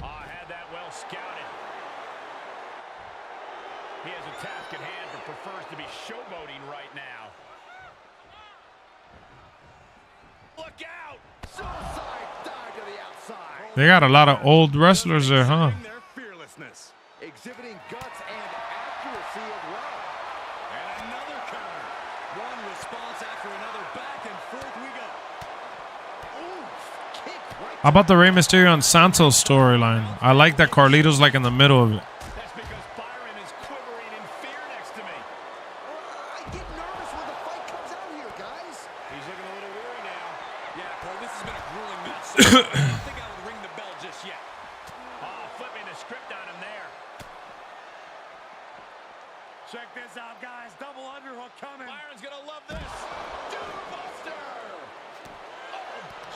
Had that well scouted. He has a task at hand, but prefers to be showboating right now. Look out! Suicide dive to the outside. They got a lot of old wrestlers there, huh? Their fearlessness, exhibiting guts and accuracy as well. And another counter. One response after another. Back and forth we go. Ooh, kick right. How about the Rey Mysterio and Santos storyline? I like that Carlito's like in the middle of it. That's because Byron is quivering in fear next to me. I get nervous when the fight comes out here, guys. He's looking a little weary now. Yeah, Cole, this has been a grueling match. So I don't think I would ring the bell just yet. Flipping the script on him there. Check this out, guys. Double underhook coming. Byron's gonna love this. Doombuster!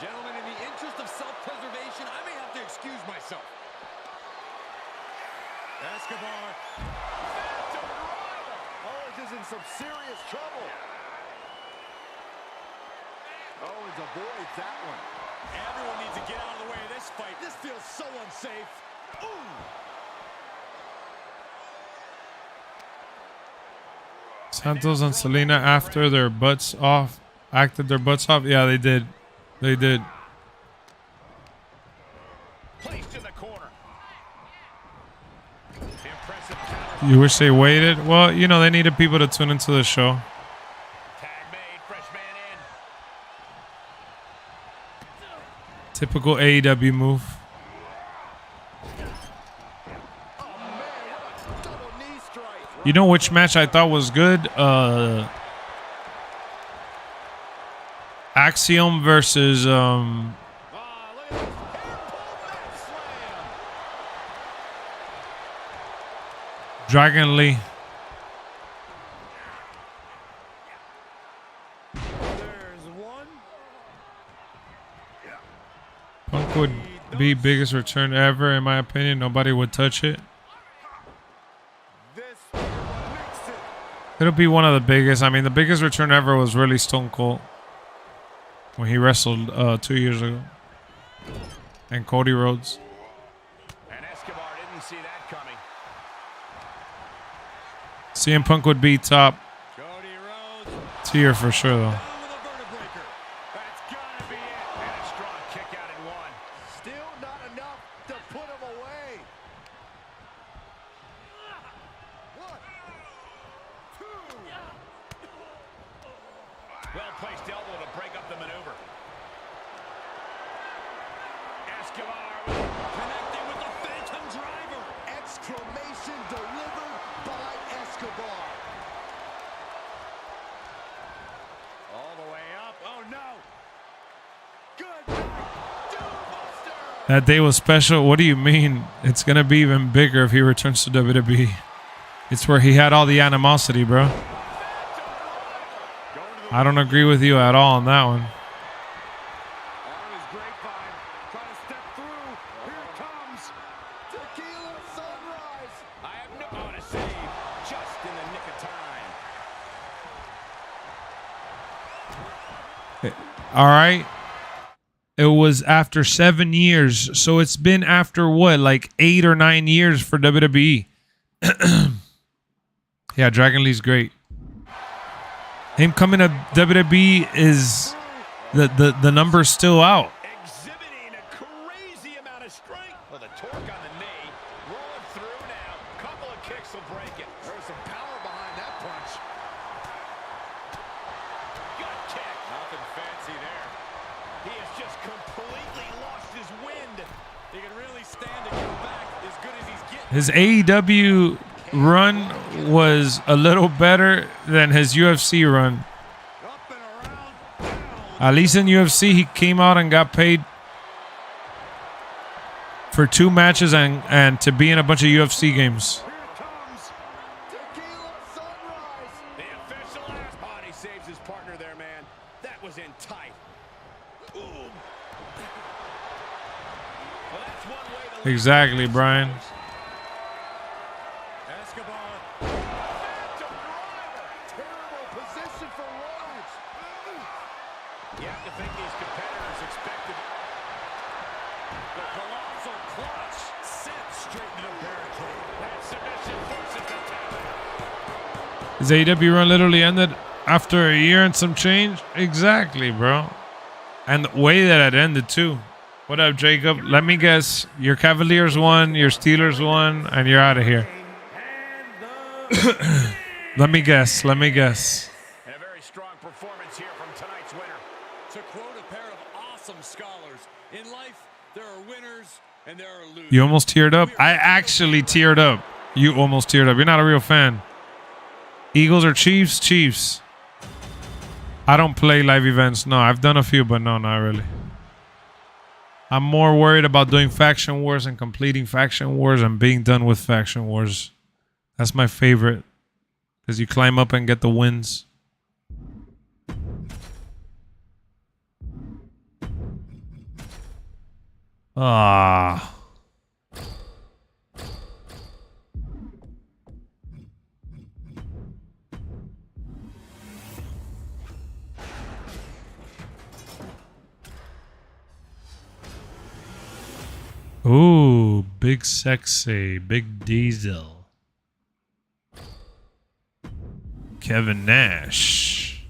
Gentlemen, in the interest of self-preservation, I may have to excuse myself. Escobar. Phantom Rider! Owens is in some serious trouble. Owens avoids that one. Everyone needs to get out of the way of this fight. This feels so unsafe. Ooh! Santos and Selena after their butts off, acted their butts off. Yeah, they did. They did. Placed in the corner. Impressive counter. You wish they waited? Well, you know, they needed people to tune into the show. Tag made. Fresh man in. Typical AEW move. Double knee strike. You know which match I thought was good? Axiom versus Look at this. Hair pull mat slam. Dragon Lee. There's one. Punk would be biggest return ever, in my opinion. Nobody would touch it. This makes it. It'll be one of the biggest. I mean, the biggest return ever was really Stone Cold when he wrestled 2 years ago. And Cody Rhodes. And Escobar didn't see that coming. CM Punk would be top Cody Rhodes tier for sure, though. with a vertebraker. That's gotta be it. And a strong kick out at one. Still not enough to put him away. One, two. Well-placed elbow to break up the maneuver. Escobar connecting with the Phantom Driver. Exclamation delivered by Escobar. All the way up. Oh, no. Good night. Doombuster. That day was special. What do you mean? It's going to be even bigger if he returns to WWE. It's where he had all the animosity, bro. I don't agree with you at all on that one. On his grapevine, trying to step through. Here it comes. Tequila Sunrise. I have no to save just in the nick of time. All right. it was after 7 years. So it's been after what, like 8 or 9 years for WWE. Yeah, Dragon Lee's great. Him coming to WWE is the number's still out. Exhibiting a crazy amount of strength. Well, the torque on the knee. Rolling through now. Couple of kicks will break it. There was some power behind that punch. Good kick. Nothing fancy there. He has just completely lost his wind. He can really stand to get back as good as he's getting. His AEW run was a little better than his UFC run. Up and around, down. At least in UFC, he came out and got paid for 2 matches and to be in a bunch of UFC games. Here it comes. Tequila Sunrise. The official last body saves his partner there, man. That was in tight. Ooh. Well, that's one way to Exactly, Brian. Escobar. Phantom driver. Terrible position for Rollins. You have to think these competitors expected. The colossal clutch sent straight into the barricade. That submission forces the tap. His AEW run literally ended after a year and some change. Exactly, bro. And the way that it ended, too. What up, Jacob? Let me guess. Your Cavaliers won, your Steelers won, and you're out of here. Let me guess. Let me guess. And a very strong performance here from tonight's winner. To quote a pair of awesome scholars, in life there are winners and there are losers. You almost teared up? I actually teared up. You almost teared up. You're not a real fan. Eagles or Chiefs? Chiefs. I don't play live events. No, I've done a few, but no, not really. I'm more worried about doing faction wars and completing faction wars and being done with faction wars. That's my favorite. Because you climb up and get the wins. Ah. Ooh, big sexy, big diesel. Kevin Nash.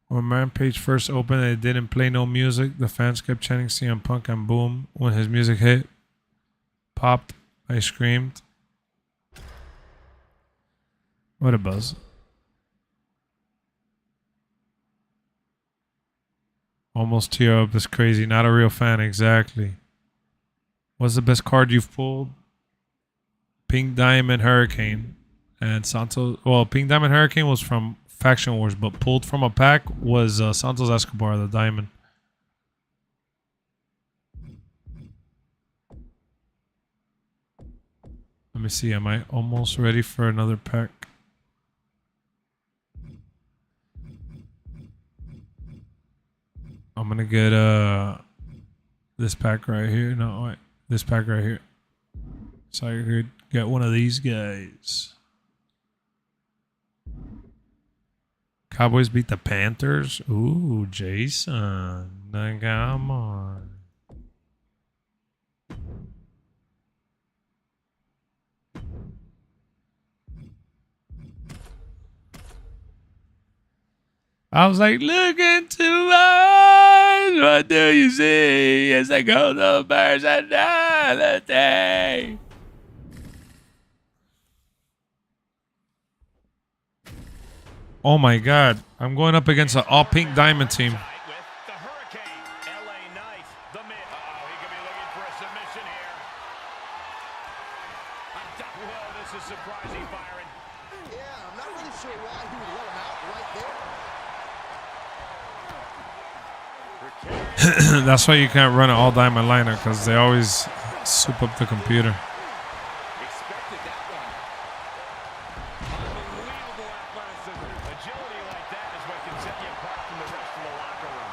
When Rampage first opened and it didn't play no music, the fans kept chanting CM Punk, and boom, when his music hit, popped, I screamed. What a buzz. Almost tear up is crazy. Not a real fan, exactly. What's the best card you've pulled? Pink Diamond Hurricane. And Santos. Well, Pink Diamond Hurricane was from Faction Wars, but pulled from a pack was Santos Escobar, the Diamond. Let me see. Am I almost ready for another pack? I'm gonna get this pack right here. No, wait, this pack right here. So I could get one of these guys. Cowboys beat the Panthers. Ooh, Jason. Come on. I was like, look into eyes, what do you see? As I go the birds and the day. Oh my God, I'm going up against an all pink diamond team. With the Hurricane, LA Knight, the mid. Uh-oh, he could be looking for a submission here. Whoa, this is surprising, Byron. Yeah, I'm not really sure why he would let him out right there. That's why you can't run an all diamond lineup, because they always soup up the computer. Expected that one. Unbelievable athleticism. Agility like that is what can set you apart from the rest of the locker room.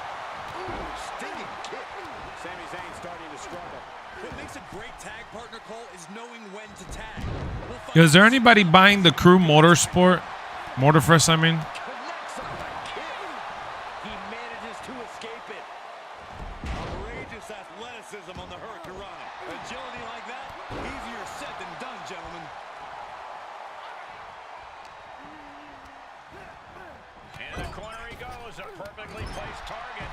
Ooh, stinging kick. Sami Zayn starting to struggle. What makes a great tag partner, Cole, is knowing when to tag. Is there anybody buying the Crew Motorsport? Motorfest, I mean. Connects on the kick. He manages to escape it. Outrageous athleticism on the Hurricane. Agility like that, easier said than done, gentlemen. In the corner he goes, a perfectly placed target.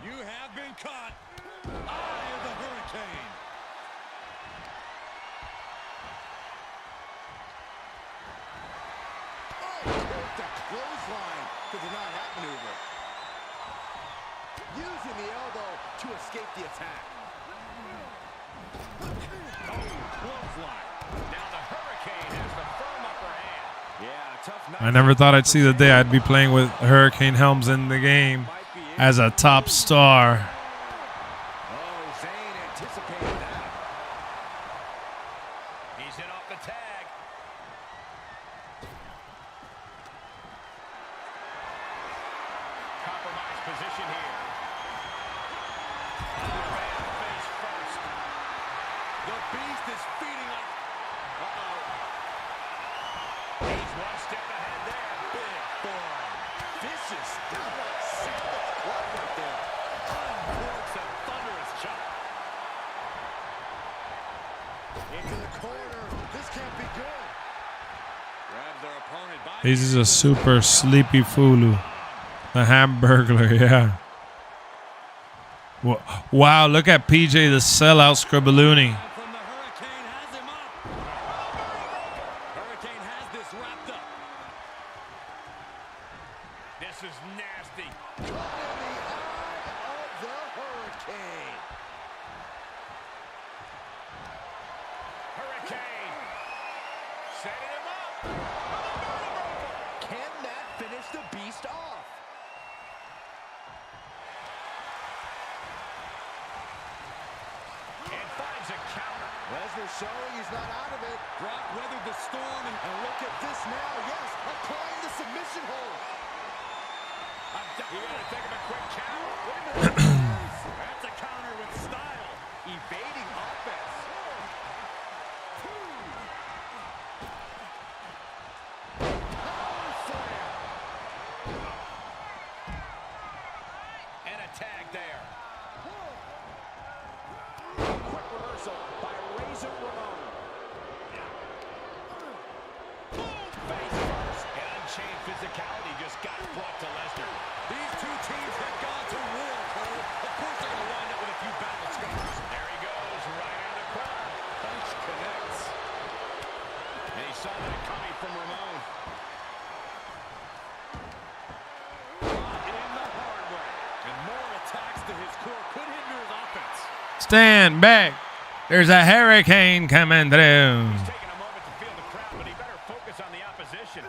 You have been caught. Eye of the Hurricane. Oh, the clothesline to deny that maneuver. Using the elbow to escape the attack. Clothesline. Now the Hurricane has the firm upper hand. Yeah, tough night. I never thought I'd see the day I'd be playing with Hurricane Helms in the game as a top star. Oh, Zayn anticipated that. He's in off the tag. Compromised position here. Ran face first. The Beast is feeding up. Uh-oh. He's one step ahead there. Big forearm. Vicious. Savage club right there. Uncorks a thunderous chop. Into the corner. This can't be good. Grabs their opponent by He's a super sleepy Fulu. The Hamburglar, yeah. Wow, look at PJ the sellout Scribbaloonie. from the Hurricane has him up. Hurricane has this wrapped up. This is nasty. Caught in the eye of the Hurricane. Hurricane. Setting him up. Can that finish the Beast off? And finds a counter. Lesnar showing he's not out of it. Brock weathered the storm and And look at this now. Yes, applying the submission hold. You gotta think of a quick counter. that's a counter with style. Evading offense. And a tag there. Quick reversal by Razor Ramon. Face first. And unchained physicality just got brought to Lesnar. These two teams have gone to war, Cole. Of course they're going to wind up with a few battle scars. There he goes, right in the corner. Punch connects. And he saw that coming from Ramon. In the hard way. And more attacks to his core could hinder his offense. Stand back. There's a hurricane coming through. He's taking a moment to feel the crowd, but he better focus on the opposition.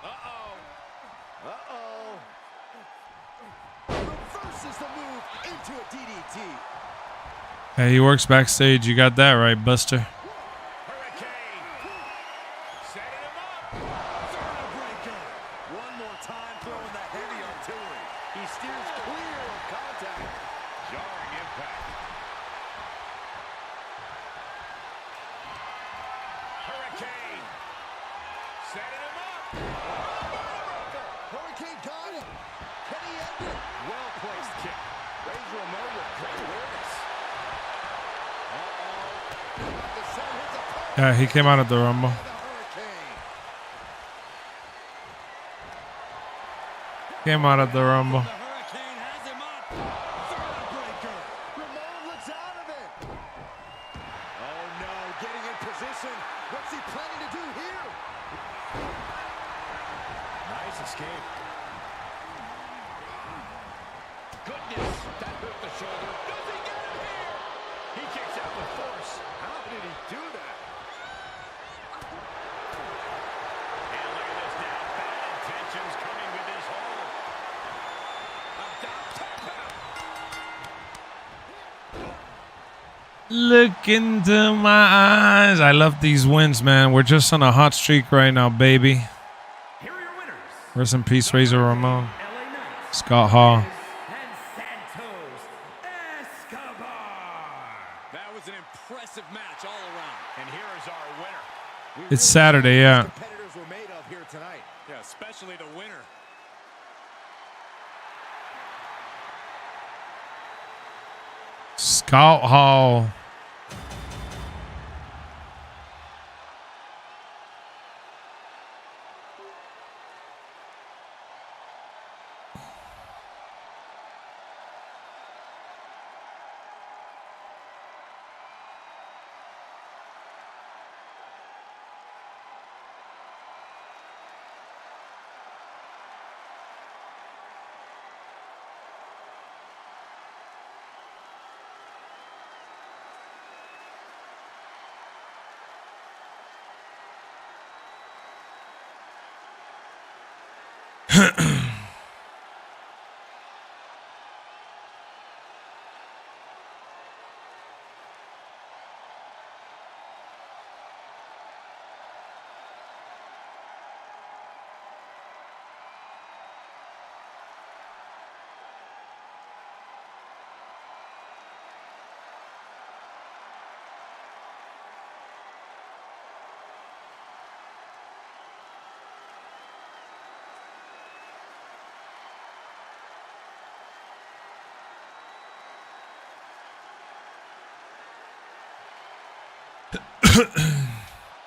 Uh-oh. Uh-oh. Reverses the move into a DDT. Hey, he works backstage. You got that right, Buster. Hurricane. Setting him up. Breaker. One more time throwing the heavy artillery. He steers clear of contact. Jarring impact. Hurricane. Setting him up. Hurricane got it. Can he end it? Well-placed kick. Razor Ramon with great awareness. Uh-oh. About to send his opponent Yeah, he came out of the Rumble. to the Hurricane. Came out of the Rumble. The Hurricane has him up. Breaker. Ramon looks out of it. Oh no, getting in position. What's he planning to do here? Nice escape. Goodness, that hurt the shoulder. Does he get him here? He kicks out with force. How did he do that? And look at this now. Bad intentions coming with his hold. A down tap out. Look into my eyes. I love these wins, man. We're just on a hot streak right now, baby. Here are your winners. Rest in peace, Razor Ramon. LA Knights, Scott Hall. And Santos Escobar. That was an impressive match all around. And here is our winner. It's Saturday, yeah. Competitors were made of here tonight. Yeah, especially the winner. Scott Hall.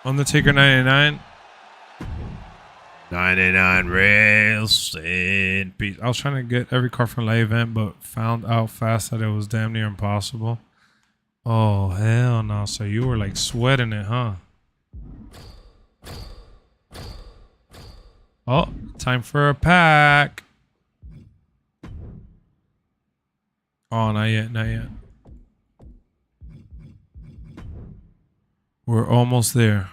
Undertaker 99. 99 rails in peace. I was trying to get every card from the event, but found out fast that it was damn near impossible. Oh, hell no. So you were like sweating it, huh? Oh, time for a pack. Oh, not yet, not yet. We're almost there.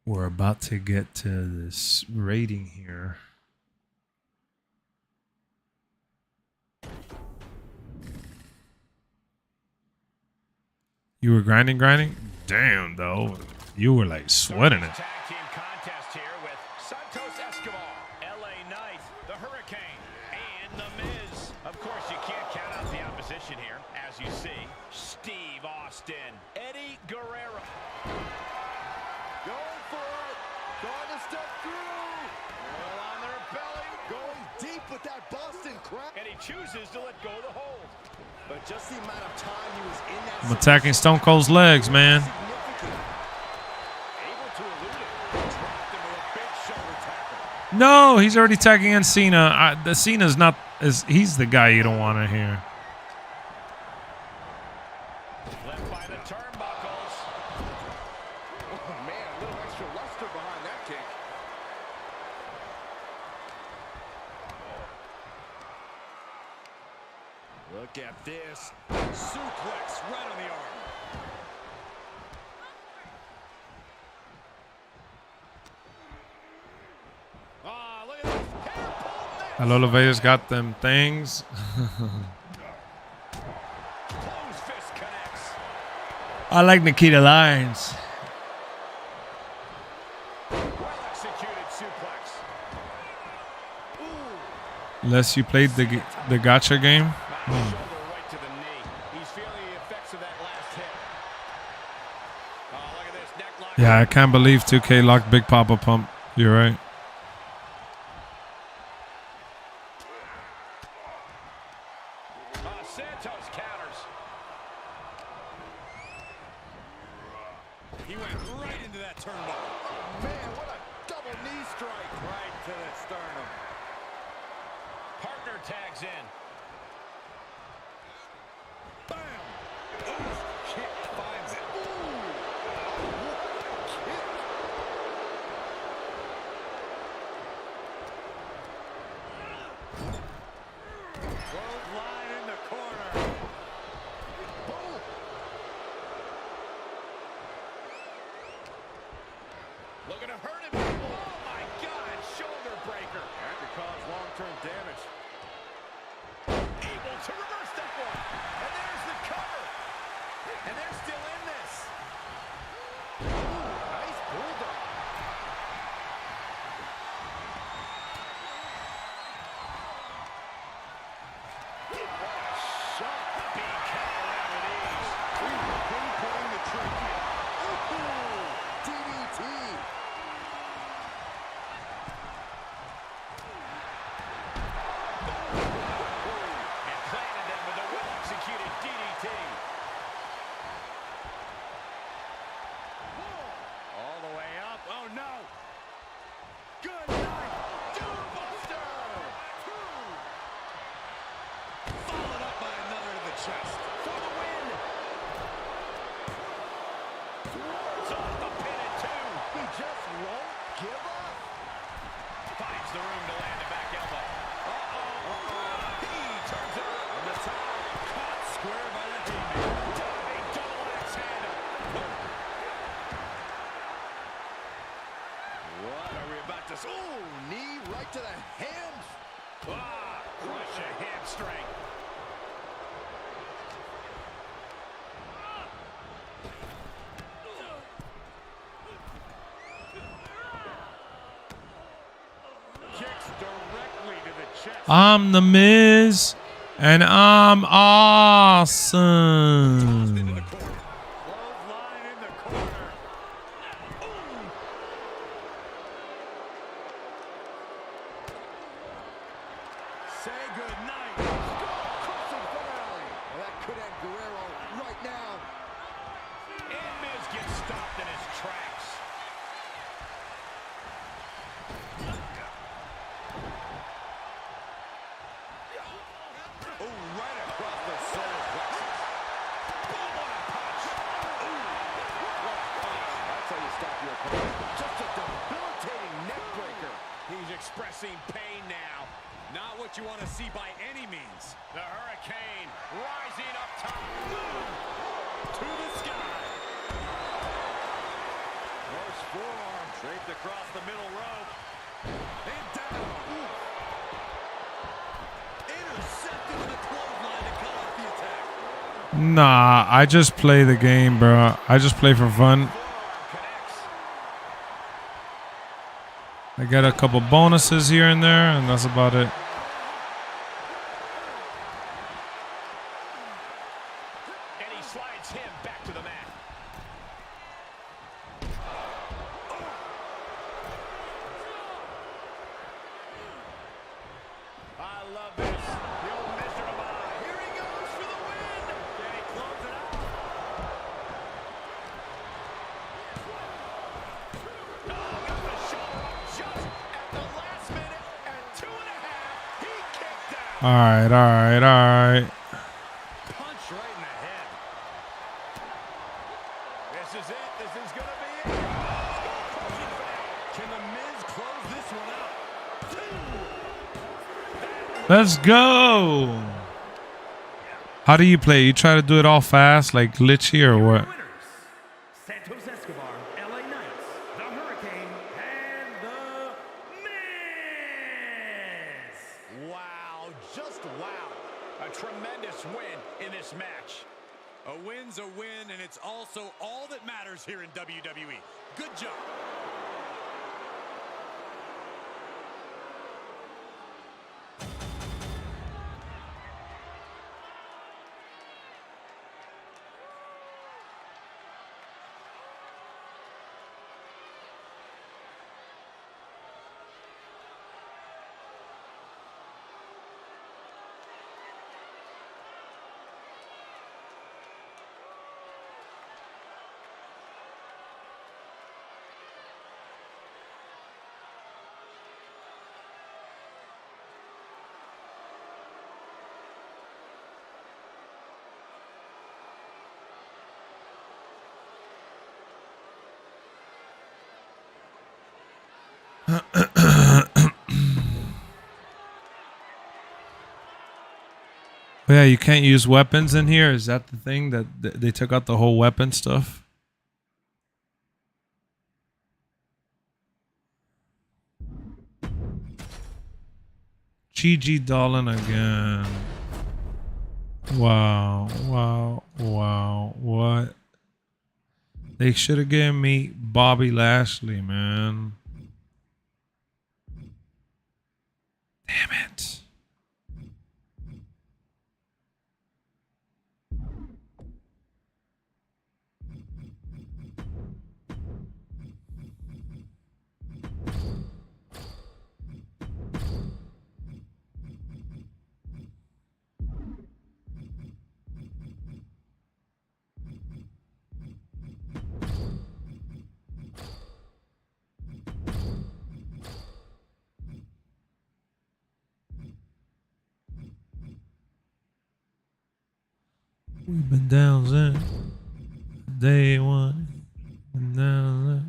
We're about to get to this rating here. You were grinding? Damn, though. You were like sweating it. Tag team contest here with Santos Escobar, LA Knight, the Hurricane, and the Miz. Of course, you can't count out the opposition here. As you see, Steve Austin, Eddie Guerrero. Going for it. Going to step through. All on their belly. Going deep with that Boston crab. And he chooses to let go of the hold. But just the amount of time he was in that. I'm attacking Stone Cold's legs, man. No, he's already tagging in Cena. The Cena's not as he's the guy you don't want to hear. Left by the turnbuckles. Oh man, a little extra luster behind that kick. Look at this. Suplex right on the arm. Ah, look at this. Hello, Levatus got them things. Close fist connects. I like Nikita Lyons. Well executed suplex. Unless you played the gacha game. Shoulder right to the knee. He's feeling the effects of that last hit. Oh, look at this neck lock. Yeah, I can't believe 2K locked Big Papa Pump. You're right. Santos counters. He went right into that turnbuckle. Man, what a double knee strike. Right to the sternum. Partner tags in. Bam. Kick finds it. Kick. Line in the corner. Boom. Looking to hurt him. Oh my God, shoulder breaker. That could cause long-term damage. Able to reverse that one. And there's the cover. And they're still in this. give up. Finds the room to land a back elbow. He turns it on the top. Caught square by the teammate. Diving double axe handle. What are we about to see? Oh, knee right to the hams. Crush a hamstring. Kicks directly to the chest. I'm the Miz, and I'm awesome. Into the corner. Clothesline in the corner. Say goodnight. Crushing finale. Well, that could end Guerrero right now. And Miz gets stopped in his tracks. Oh, right across the solar plexus. Boom, what a punch. Ooh, what a punch. That's how you stop your opponent. Just a debilitating neck breaker. He's expressing pain now. Not what you want to see by any means. The Hurricane rising up top. Boom, to the sky. Close forearm. Draped across the middle rope. And down. Intercepted with a clothesline to cut off the attack. Nah, I just play the game, bro. I just play for fun. Forearm connects. I get a couple bonuses here and there, and that's about it. And he slides him back to the mat. I love this. The old Mr. Nevada. Here he goes for the win. Can he close it out? Oh, got the shoulder up just at the last minute. And 2.5. He kicked out. All right, all right, all right. Punch right in the head. This is it. This is going to be it. Can the Miz close this one out? Let's go. How do you play? You try to do it all fast, like glitchy, or what? Winners, Santos Escobar, LA Knights, the Hurricane, and the Miz. Wow, just wow. A tremendous win in this match. A win's a win, and it's also all that matters here in WWE. Good job. Yeah, you can't use weapons in here. Is that the thing that they took out the whole weapon stuff? GG Dolan again. Wow, wow, wow. What? They should have given me Bobby Lashley, man. Damn it. We've been down since day one. And now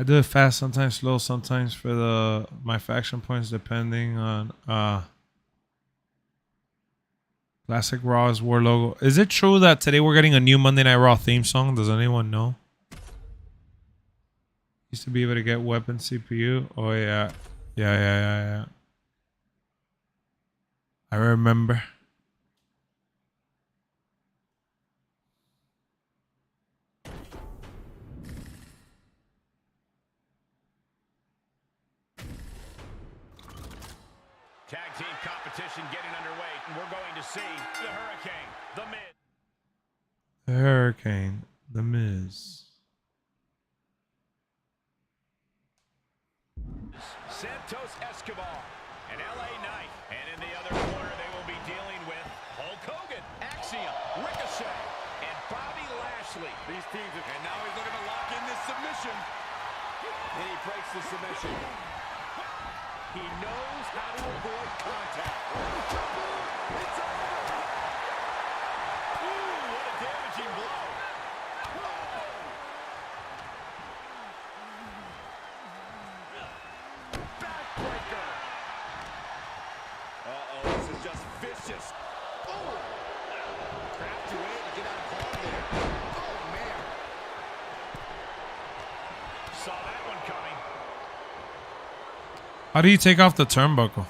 I do it fast, sometimes slow, sometimes for the my faction points, depending on Classic Raw's War logo. Is it true that today we're getting a new Monday Night Raw theme song? Does anyone know? Used to be able to get weapon CPU. Oh yeah. Yeah. I remember. Tag team competition getting underway, and we're going to see the Hurricane, the Miz. The Hurricane, the Miz. Santos Escobar, an LA Knight. And in the other corner, they will be dealing with Hulk Hogan, Axiom, Ricochet, and Bobby Lashley. These teams, and now he's looking to lock in this submission. And he breaks the submission. He knows how to avoid contact. It's over. Ooh, what a damaging blow. Backbreaker. Uh-oh, this is just vicious. Oh! Crafty way to get out of harm there. Oh, man. Saw that one coming. How do you take off the turnbuckle?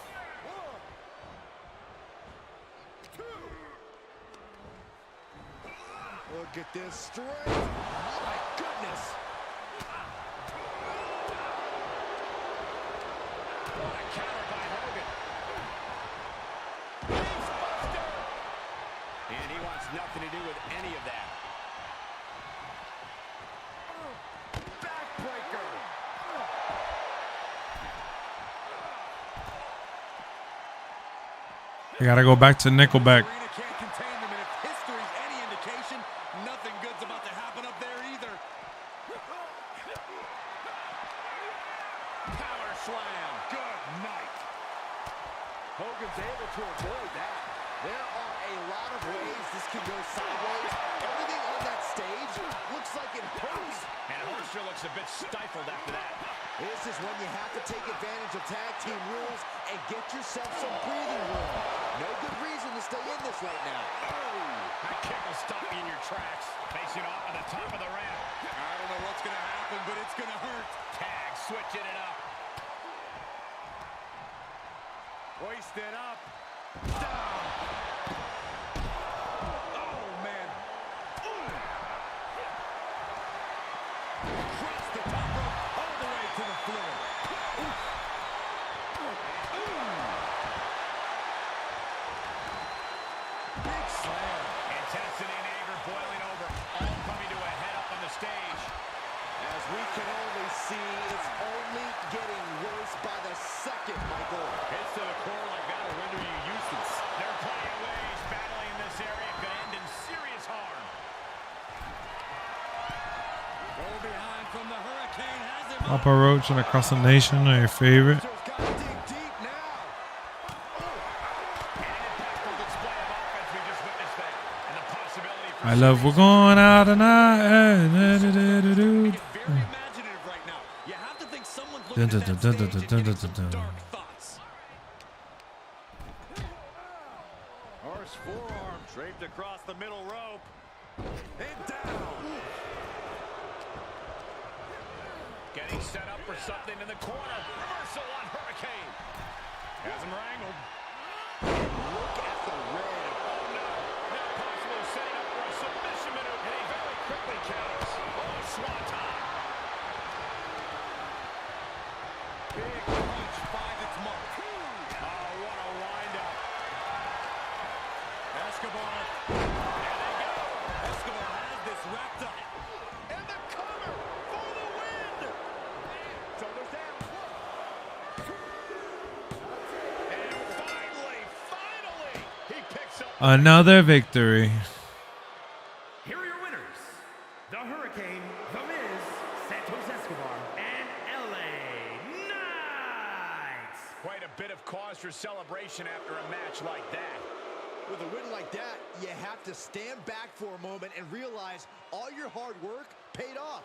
Look at this strength. My goodness. What a counter by Hogan. Facebuster. And he wants nothing to do with any of that. Backbreaker. I gotta go back to Nickelback. Arena can't contain them, and if history's any indication, nothing good's about to happen up there either. Power slam. Good night. Hogan's able to avoid that. There are a lot of ways this can go sideways. Everything on that stage looks like it hurts. And Hollister looks a bit stifled after that. This is when you have to take advantage of tag team rules and get yourself some breathing room. No good reason to stay in this right now. Oh, that kick will stop you in your tracks. Facing off at the top of the ramp. I don't know what's going to happen, but it's going to hurt. Tag switching it up. Hoisted up. Down. Oh, man. Across the top rope, all the way to the floor. Big slam. Intensity and anger boiling over. All coming to a head up on the stage. As we can only see, it's only getting worse by the second, Michael. Hits to the core like that will render you useless. They're playing ways, battling in this area could end in serious harm. Go behind from the Hurricane has him. Papa Roach and Across the Nation are your favorite. Got to dig deep now. And an impactful display of offense we just witnessed there. And the possibility for I love we're going out tonight. Get very imaginative right now. You have to think someone's looking at that stage and getting some dark thoughts. Horse forearm draped across the middle rope. And down. Getting set up for something in the corner. Reversal on Hurricane. Has him wrangled. Look at the red. Oh no. Now possibly setting up for a submission maneuver. And he very quickly counts. Oh, swanton. Big punch finds its mark. Oh, what a windup. Escobar. There they go. Escobar has this wrapped up. And the cover for the win. Shoulders down. And finally, he picks up. Another victory. Here are your winners. The Hurricane, The Miz, Santos Escobar, and LA Knights. Quite a bit of cause for celebration after a match like that. With a win like that, you have to stand back for a moment and realize all your hard work paid off.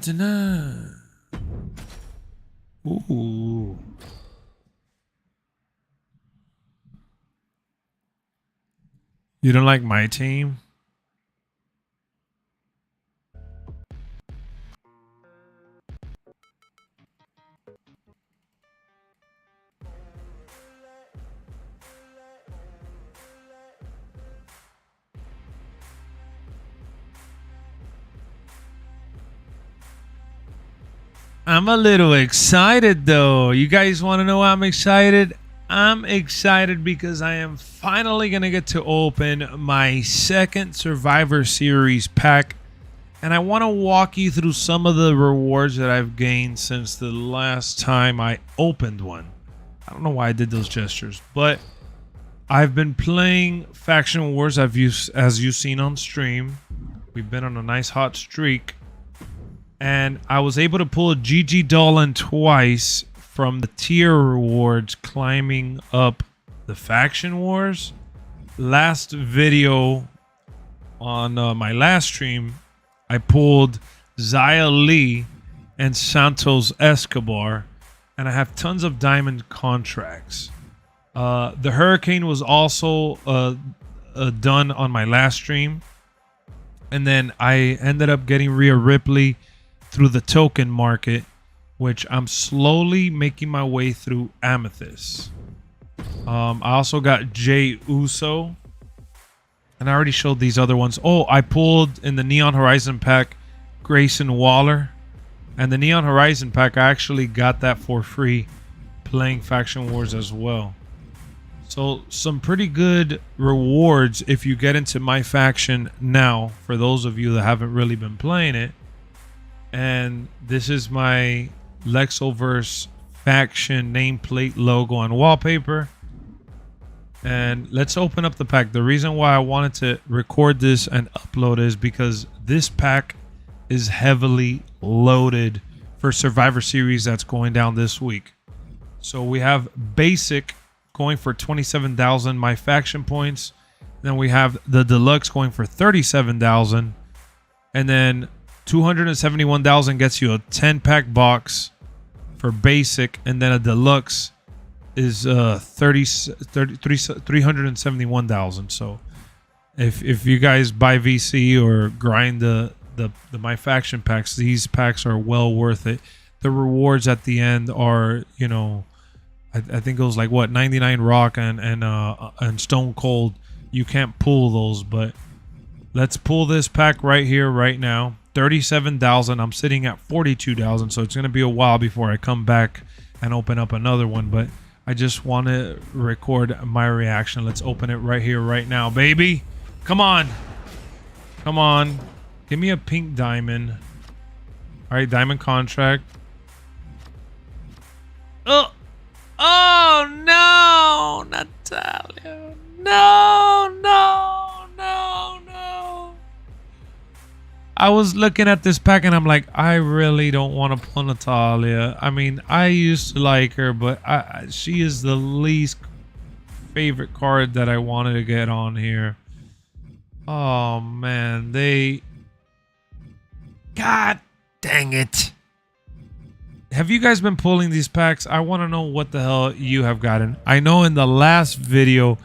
tonight. Ooh. You don't like my team? I'm a little excited though. You guys want to know why I'm excited? I'm excited because I am finally going to get to open my second Survivor Series pack. And I want to walk you through some of the rewards that I've gained since the last time I opened one. I don't know why I did those gestures, but I've been playing Faction Wars as you've seen on stream. We've been on a nice hot streak. And I was able to pull a GG Dolan twice from the tier rewards climbing up the Faction Wars. Last video on my last stream, I pulled Zia Lee and Santos Escobar, and I have tons of diamond contracts. The Hurricane was also done on my last stream, and then I ended up getting Rhea Ripley through the token market, which I'm slowly making my way through Amethyst. I also got Jey Uso, and I already showed these other ones. Oh, I pulled in the Neon Horizon pack Grayson Waller, and the Neon Horizon pack, I actually got that for free playing Faction Wars as well. So some pretty good rewards if you get into my faction now, for those of you that haven't really been playing it. And this is my Lexxoverse faction nameplate logo on wallpaper. And let's open up the pack. The reason why I wanted to record this and upload is because this pack is heavily loaded for Survivor Series that's going down this week. So we have basic going for 27,000 my faction points. Then we have the deluxe going for 37,000, and then 271,000 gets you a 10-pack box for basic, and then a deluxe is 371,000. So if you guys buy VC or grind the my faction packs, these packs are well worth it. The rewards at the end are, you know, I think it was like what, 99 rock and Stone Cold. You can't pull those, but let's pull this pack right here right now. 37,000. I'm sitting at 42,000, so it's going to be a while before I come back and open up another one, but I just want to record my reaction. Let's open it right here right now, baby. Come on. Come on. Give me a pink diamond. All right, diamond contract. Oh no, Natalia. No. I was looking at this pack and I'm like, I really don't want to pull Natalia. I mean, I used to like her, but she is the least favorite card that I wanted to get on here. Oh man, God dang it. Have you guys been pulling these packs? I want to know what the hell you have gotten. I know in the last video,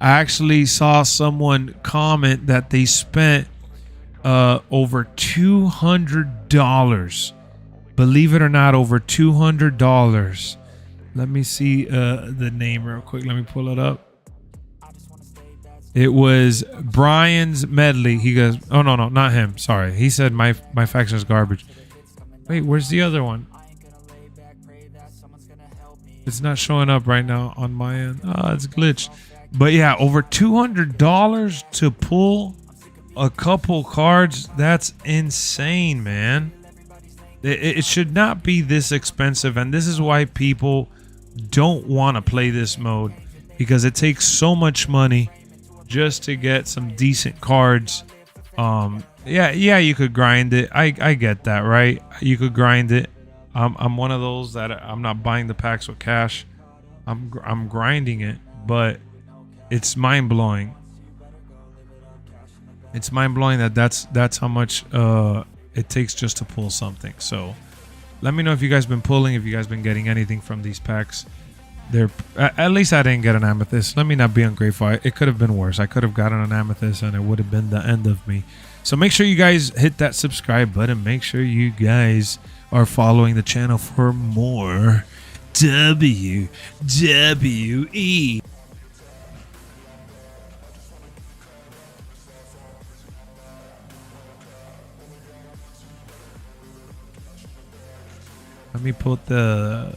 I actually saw someone comment that they spent over $200. Believe it or not, over $200. Let me see the name real quick. Let me pull it up. It was Brian's Medley. He goes, oh no, not him. Sorry. He said my faction is garbage. Wait, where's the other one? It's not showing up right now on my end. Oh, it's glitched. But yeah, over $200 to pull a couple cards. That's insane, man. It should not be this expensive, and this is why people don't want to play this mode, because it takes so much money just to get some decent cards. Yeah, you could grind it. I get that, right? You could grind it. I'm one of those that I'm not buying the packs with cash. I'm grinding it, but it's mind blowing. It's mind blowing that that's how much it takes just to pull something. So let me know if you guys been pulling, if you guys been getting anything from these packs. They're at least I didn't get an amethyst. Let me not be ungrateful. It could have been worse. I could have gotten an amethyst and it would have been the end of me. So make sure you guys hit that subscribe button. Make sure you guys are following the channel for more WWE. Let me put the...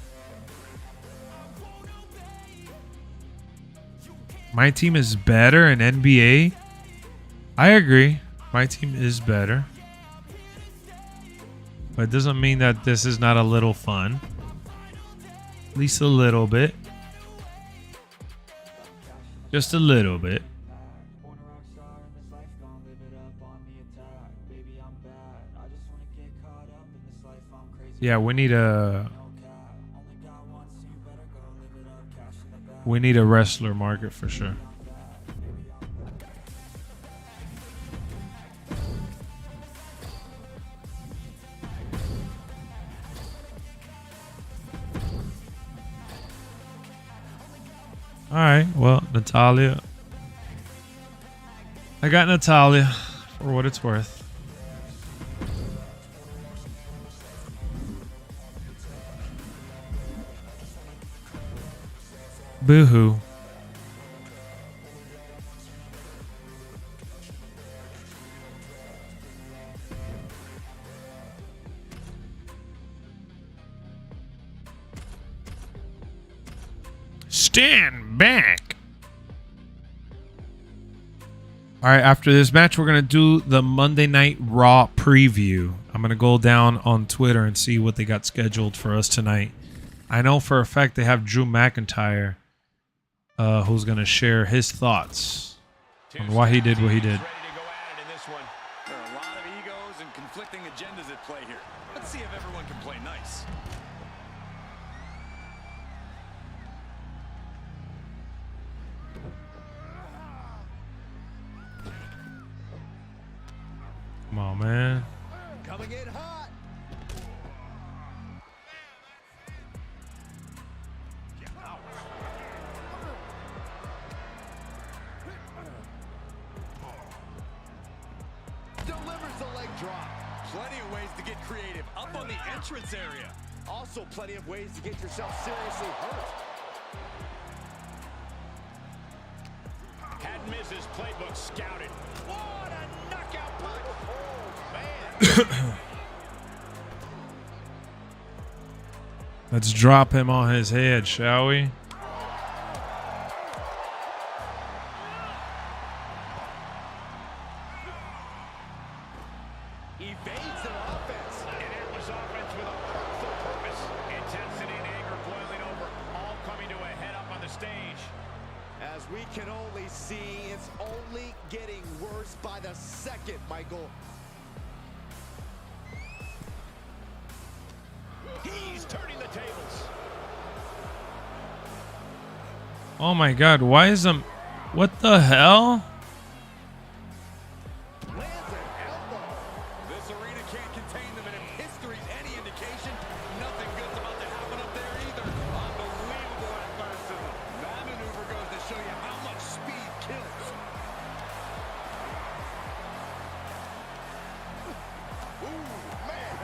My team is better in NBA. I agree. My team is better. But it doesn't mean that this is not a little fun. At least a little bit. Just a little bit. Yeah, we need a wrestler market for sure. All right, well, Natalia. I got Natalia for what it's worth. Boo-hoo. Stand back. All right, after this match, we're going to do the Monday Night Raw preview. I'm going to go down on Twitter and see what they got scheduled for us tonight. I know for a fact they have Drew McIntyre, who's going to share his thoughts on why he did what he did. There are a lot of egos and conflicting agendas at play here. Let's see if everyone can play nice. Come on, man. Coming in hot. Delivers the leg drop. Plenty of ways to get creative up on the entrance area. Also plenty of ways to get yourself seriously hurt. Had Miz's playbook scouted. What a knockout punch! Oh, man. Let's drop him on his head, shall we? Evades their offense. And it was offense with a hurtful purpose. Intensity and anger boiling over, all coming to a head up on the stage. As we can only see, it's only getting worse by the second, Michael. He's turning the tables. Oh my God, why is him... What the hell? Lands an elbow. This arena can't contain them, and if history's any indication, nothing good's about to happen up there either. Unbelievable athleticism. That maneuver goes to show you how much speed kills. Ooh, man.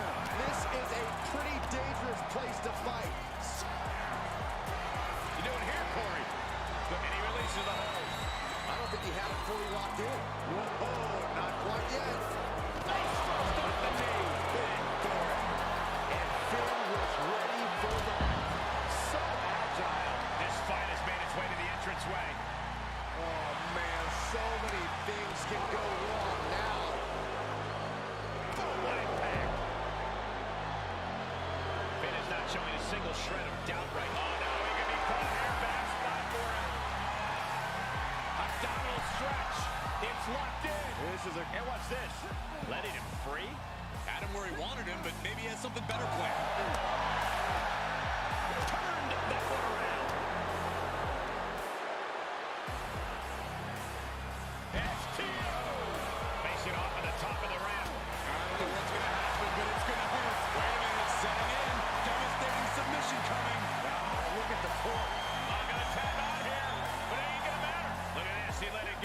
This is a pretty dangerous place to fight. You doing here, Corey? And he releases the hold. I don't think he had it fully locked in. Whoa, not quite yet. Nice thrust off the knee. Big for it. And Finn was ready for the... So agile. This fight has made its way to the entranceway. Oh, man, so many things can go wrong now. Oh, what impact. Finn is not showing a single shred of doubt right now. Oh, no, he can be caught here. Bad spot for him. Abdominal stretch. It's locked in. This is a... And what's this? Letting him free? Had him where he wanted him, but maybe he has something better planned. Turned that one around. STO. Facing off at the top of the ramp. I don't know what's going to happen.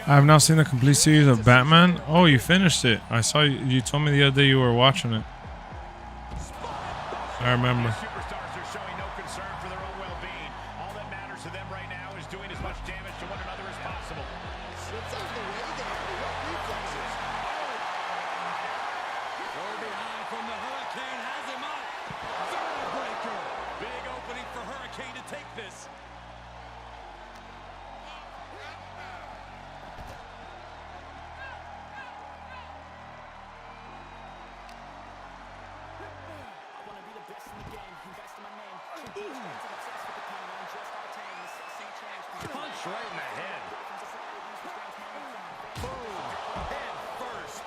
I have now seen the complete series of Batman. Oh, you finished it. I saw you. You told me the other day you were watching it. I remember. Superstars are showing no concern for their own well-being. All that matters to them right now is doing as much damage to one another as possible. Slips out the way there. What reflexes? Throw behind from the Hurricane has him up. Breaker. Big opening for Hurricane to take this. Punch right in the head. Boom. Head first.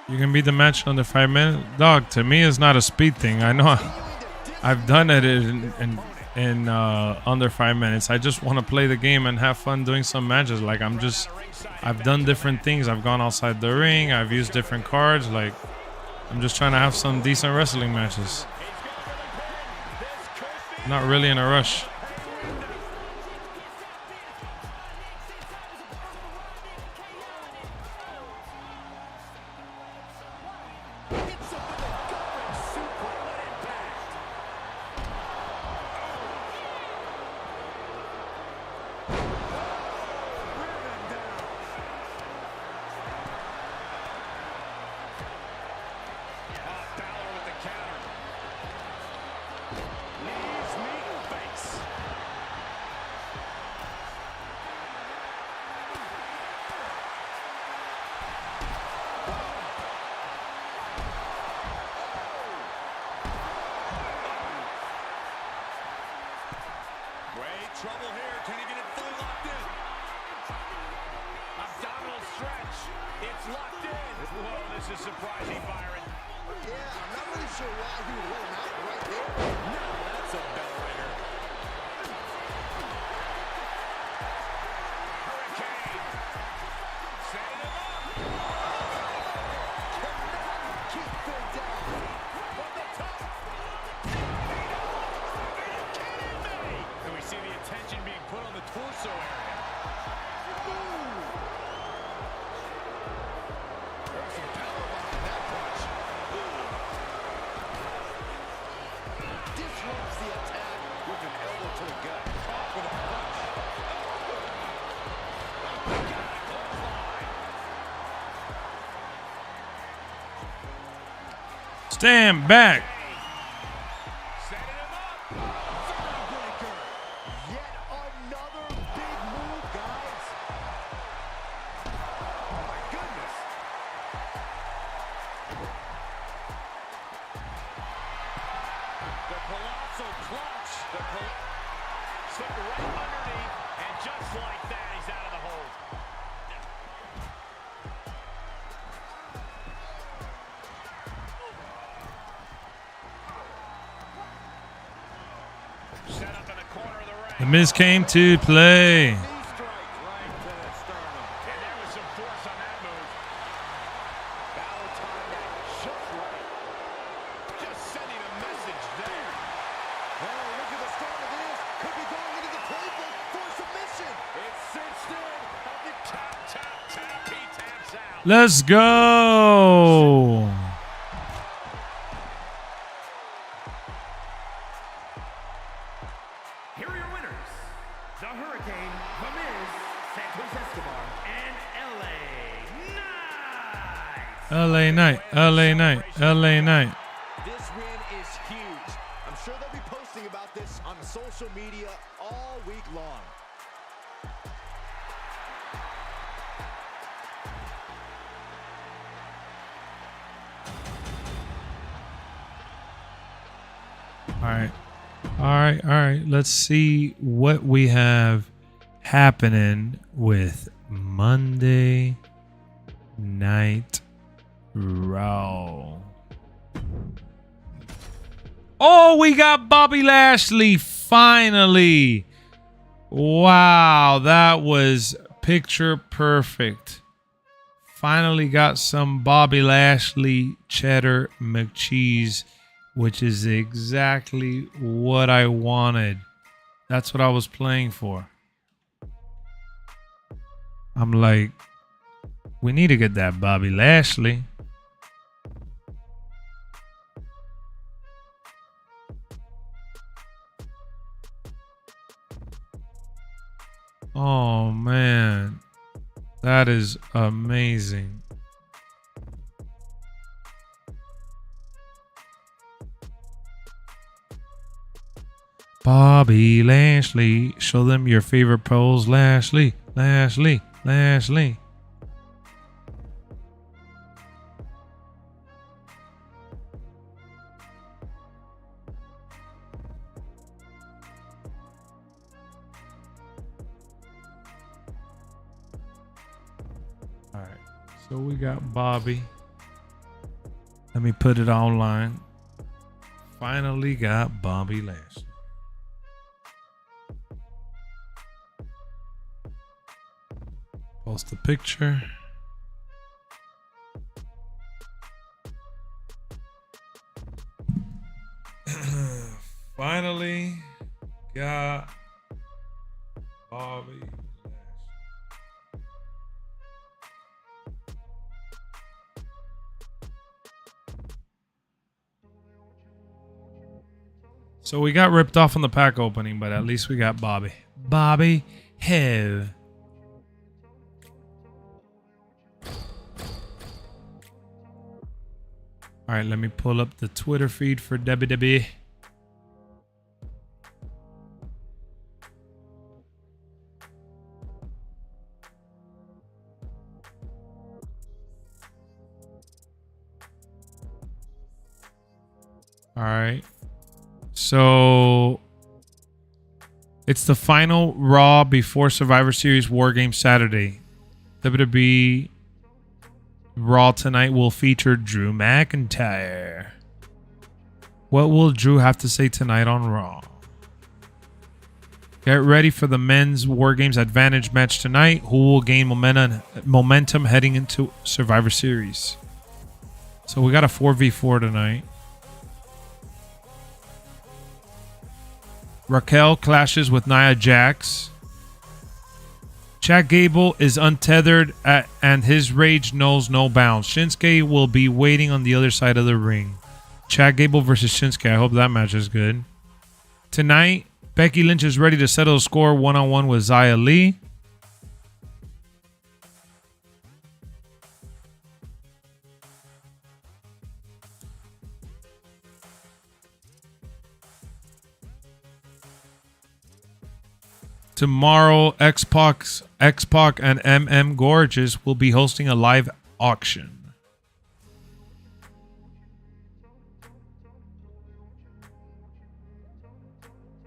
You can beat the match under 5 minutes. Dog, to me, it's not a speed thing. I know I've done it in under 5 minutes. I just want to play the game and have fun doing some matches. Like, I've done different things. I've gone outside the ring. I've used different cards. Like, I'm just trying to have some decent wrestling matches. Not really in a rush. Trouble here. Can he get it fully locked in? Abdominal stretch. It's locked in. Whoa, this is surprising, Byron. Yeah, I'm not really sure why he would let him out right there. No, that's a bell ringer. Hurricane. Setting him up. Keep them down. From the top. Can we see the attention being put on the torso area? There's some power behind that punch. Disrupts the attack with an elbow to the gut. Caught with a punch. Stand back. Setting him up. Breaker. Yet another big move, guys. Oh my goodness. The colossal clutch. Step right underneath, and just like that, he's out of the hold. Set up in the corner of the ring. The Miz came to play. Knee strike right to the sternum. And there was some force on that move. Battle timed that just right. Just sending a message there. Oh, look at the start of this. Could be going into the playbook for submission. It's cinched in. Tap, tap, tap. He taps out. Let's go. Here are your winners, the Hurricane, The Miz, Santos Escobar, and LA Knight. LA Knight. LA Knight. This win is huge. I'm sure they'll be posting about this on social media all week long. All right. Let's see what we have happening with Monday Night Raw. Oh, we got Bobby Lashley finally. Wow, that was picture perfect. Finally got some Bobby Lashley cheddar McCheese, which is exactly what I wanted. That's what I was playing for. I'm like, we need to get that Bobby Lashley. Oh man, that is amazing. Bobby Lashley, show them your favorite pose. Lashley, Lashley, Lashley. All right, so we got Bobby. Let me put it online. Finally got Bobby Lashley. Post the picture. Finally got Bobby Lashley. So we got ripped off on the pack opening, but at least we got Bobby. Bobby, hell. All right, let me pull up the Twitter feed for WWE. All right. So it's the final Raw before Survivor Series War Games Saturday. WWE Raw tonight will feature Drew McIntyre. What will Drew have to say tonight on Raw? Get ready for the men's War Games Advantage match tonight. Who will gain momentum heading into Survivor Series? So we got a 4v4 tonight. Raquel clashes with Nia Jax. Chad Gable is untethered and his rage knows no bounds. Shinsuke will be waiting on the other side of the ring. Chad Gable versus Shinsuke. I hope that match is good. Tonight, Becky Lynch is ready to settle the score one-on-one with Xia Li. Tomorrow, X-Pac and MM Gorgeous will be hosting a live auction.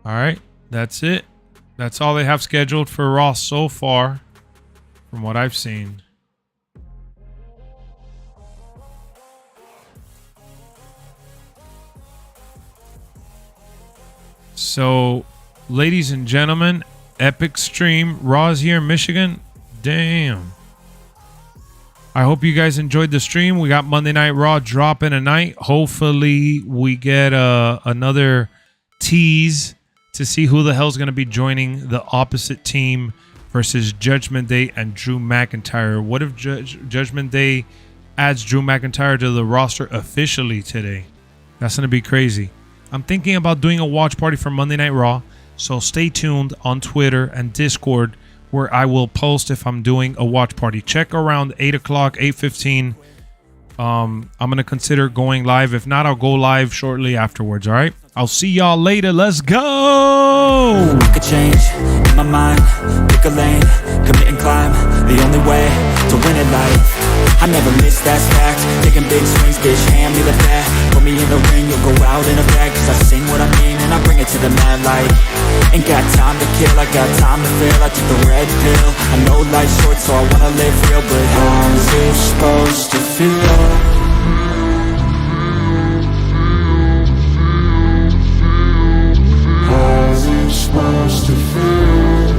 All right, that's it. That's all they have scheduled for Raw so far, from what I've seen. So, ladies and gentlemen, epic stream. Raw's here in Michigan. Damn. I hope you guys enjoyed the stream. We got Monday Night Raw dropping tonight. Hopefully we get another tease to see who the hell's going to be joining the opposite team versus Judgment Day and Drew McIntyre. What if Judgment Day adds Drew McIntyre to the roster officially today? That's going to be crazy. I'm thinking about doing a watch party for Monday Night Raw. So stay tuned on Twitter and Discord where I will post if I'm doing a watch party. Check around 8 o'clock, 8:15. I'm going to consider going live. If not, I'll go live shortly afterwards, all right? I'll see y'all later. Let's go! Make a change in my mind, pick a lane, commit and climb, the only way to win at life. I never miss, that's fact, taking big swings, bitch, hand me the bat. Put me in the ring, you'll go out in a bag. Cause I sing what I mean and I bring it to the mad light. Ain't got time to kill, I got time to feel. I took the red pill, I know life's short so I wanna live real. But how's it supposed to feel? Supposed to feel.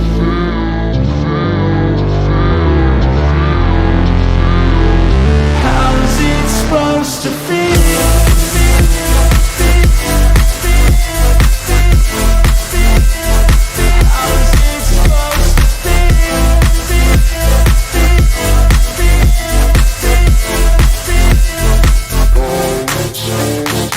How is it supposed to feel? How is it supposed to feel?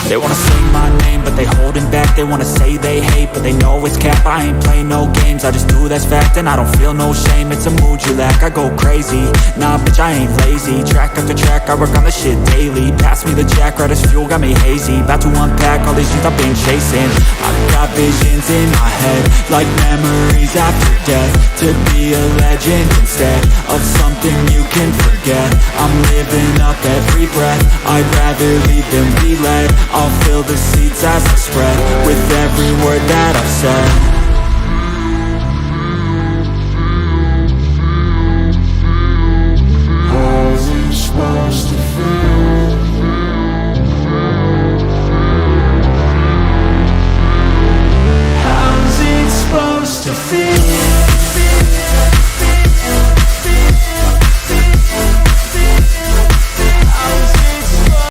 They wanna sing my name, but they holding back. They wanna say they hate, but they know it's cap. I ain't play no games, I just do that's fact. And I don't feel no shame, it's a mood you lack. I go crazy, nah bitch I ain't lazy. Track after track, I work on this shit daily. Pass me the jack, right as fuel, got me hazy. About to unpack all these things I've been chasing. I've got visions in my head, like memories after death. To be a legend instead of something you can forget. I'm living up every breath, I'd rather lead than be led. I'll fill the seats as I spread with every word that I've said.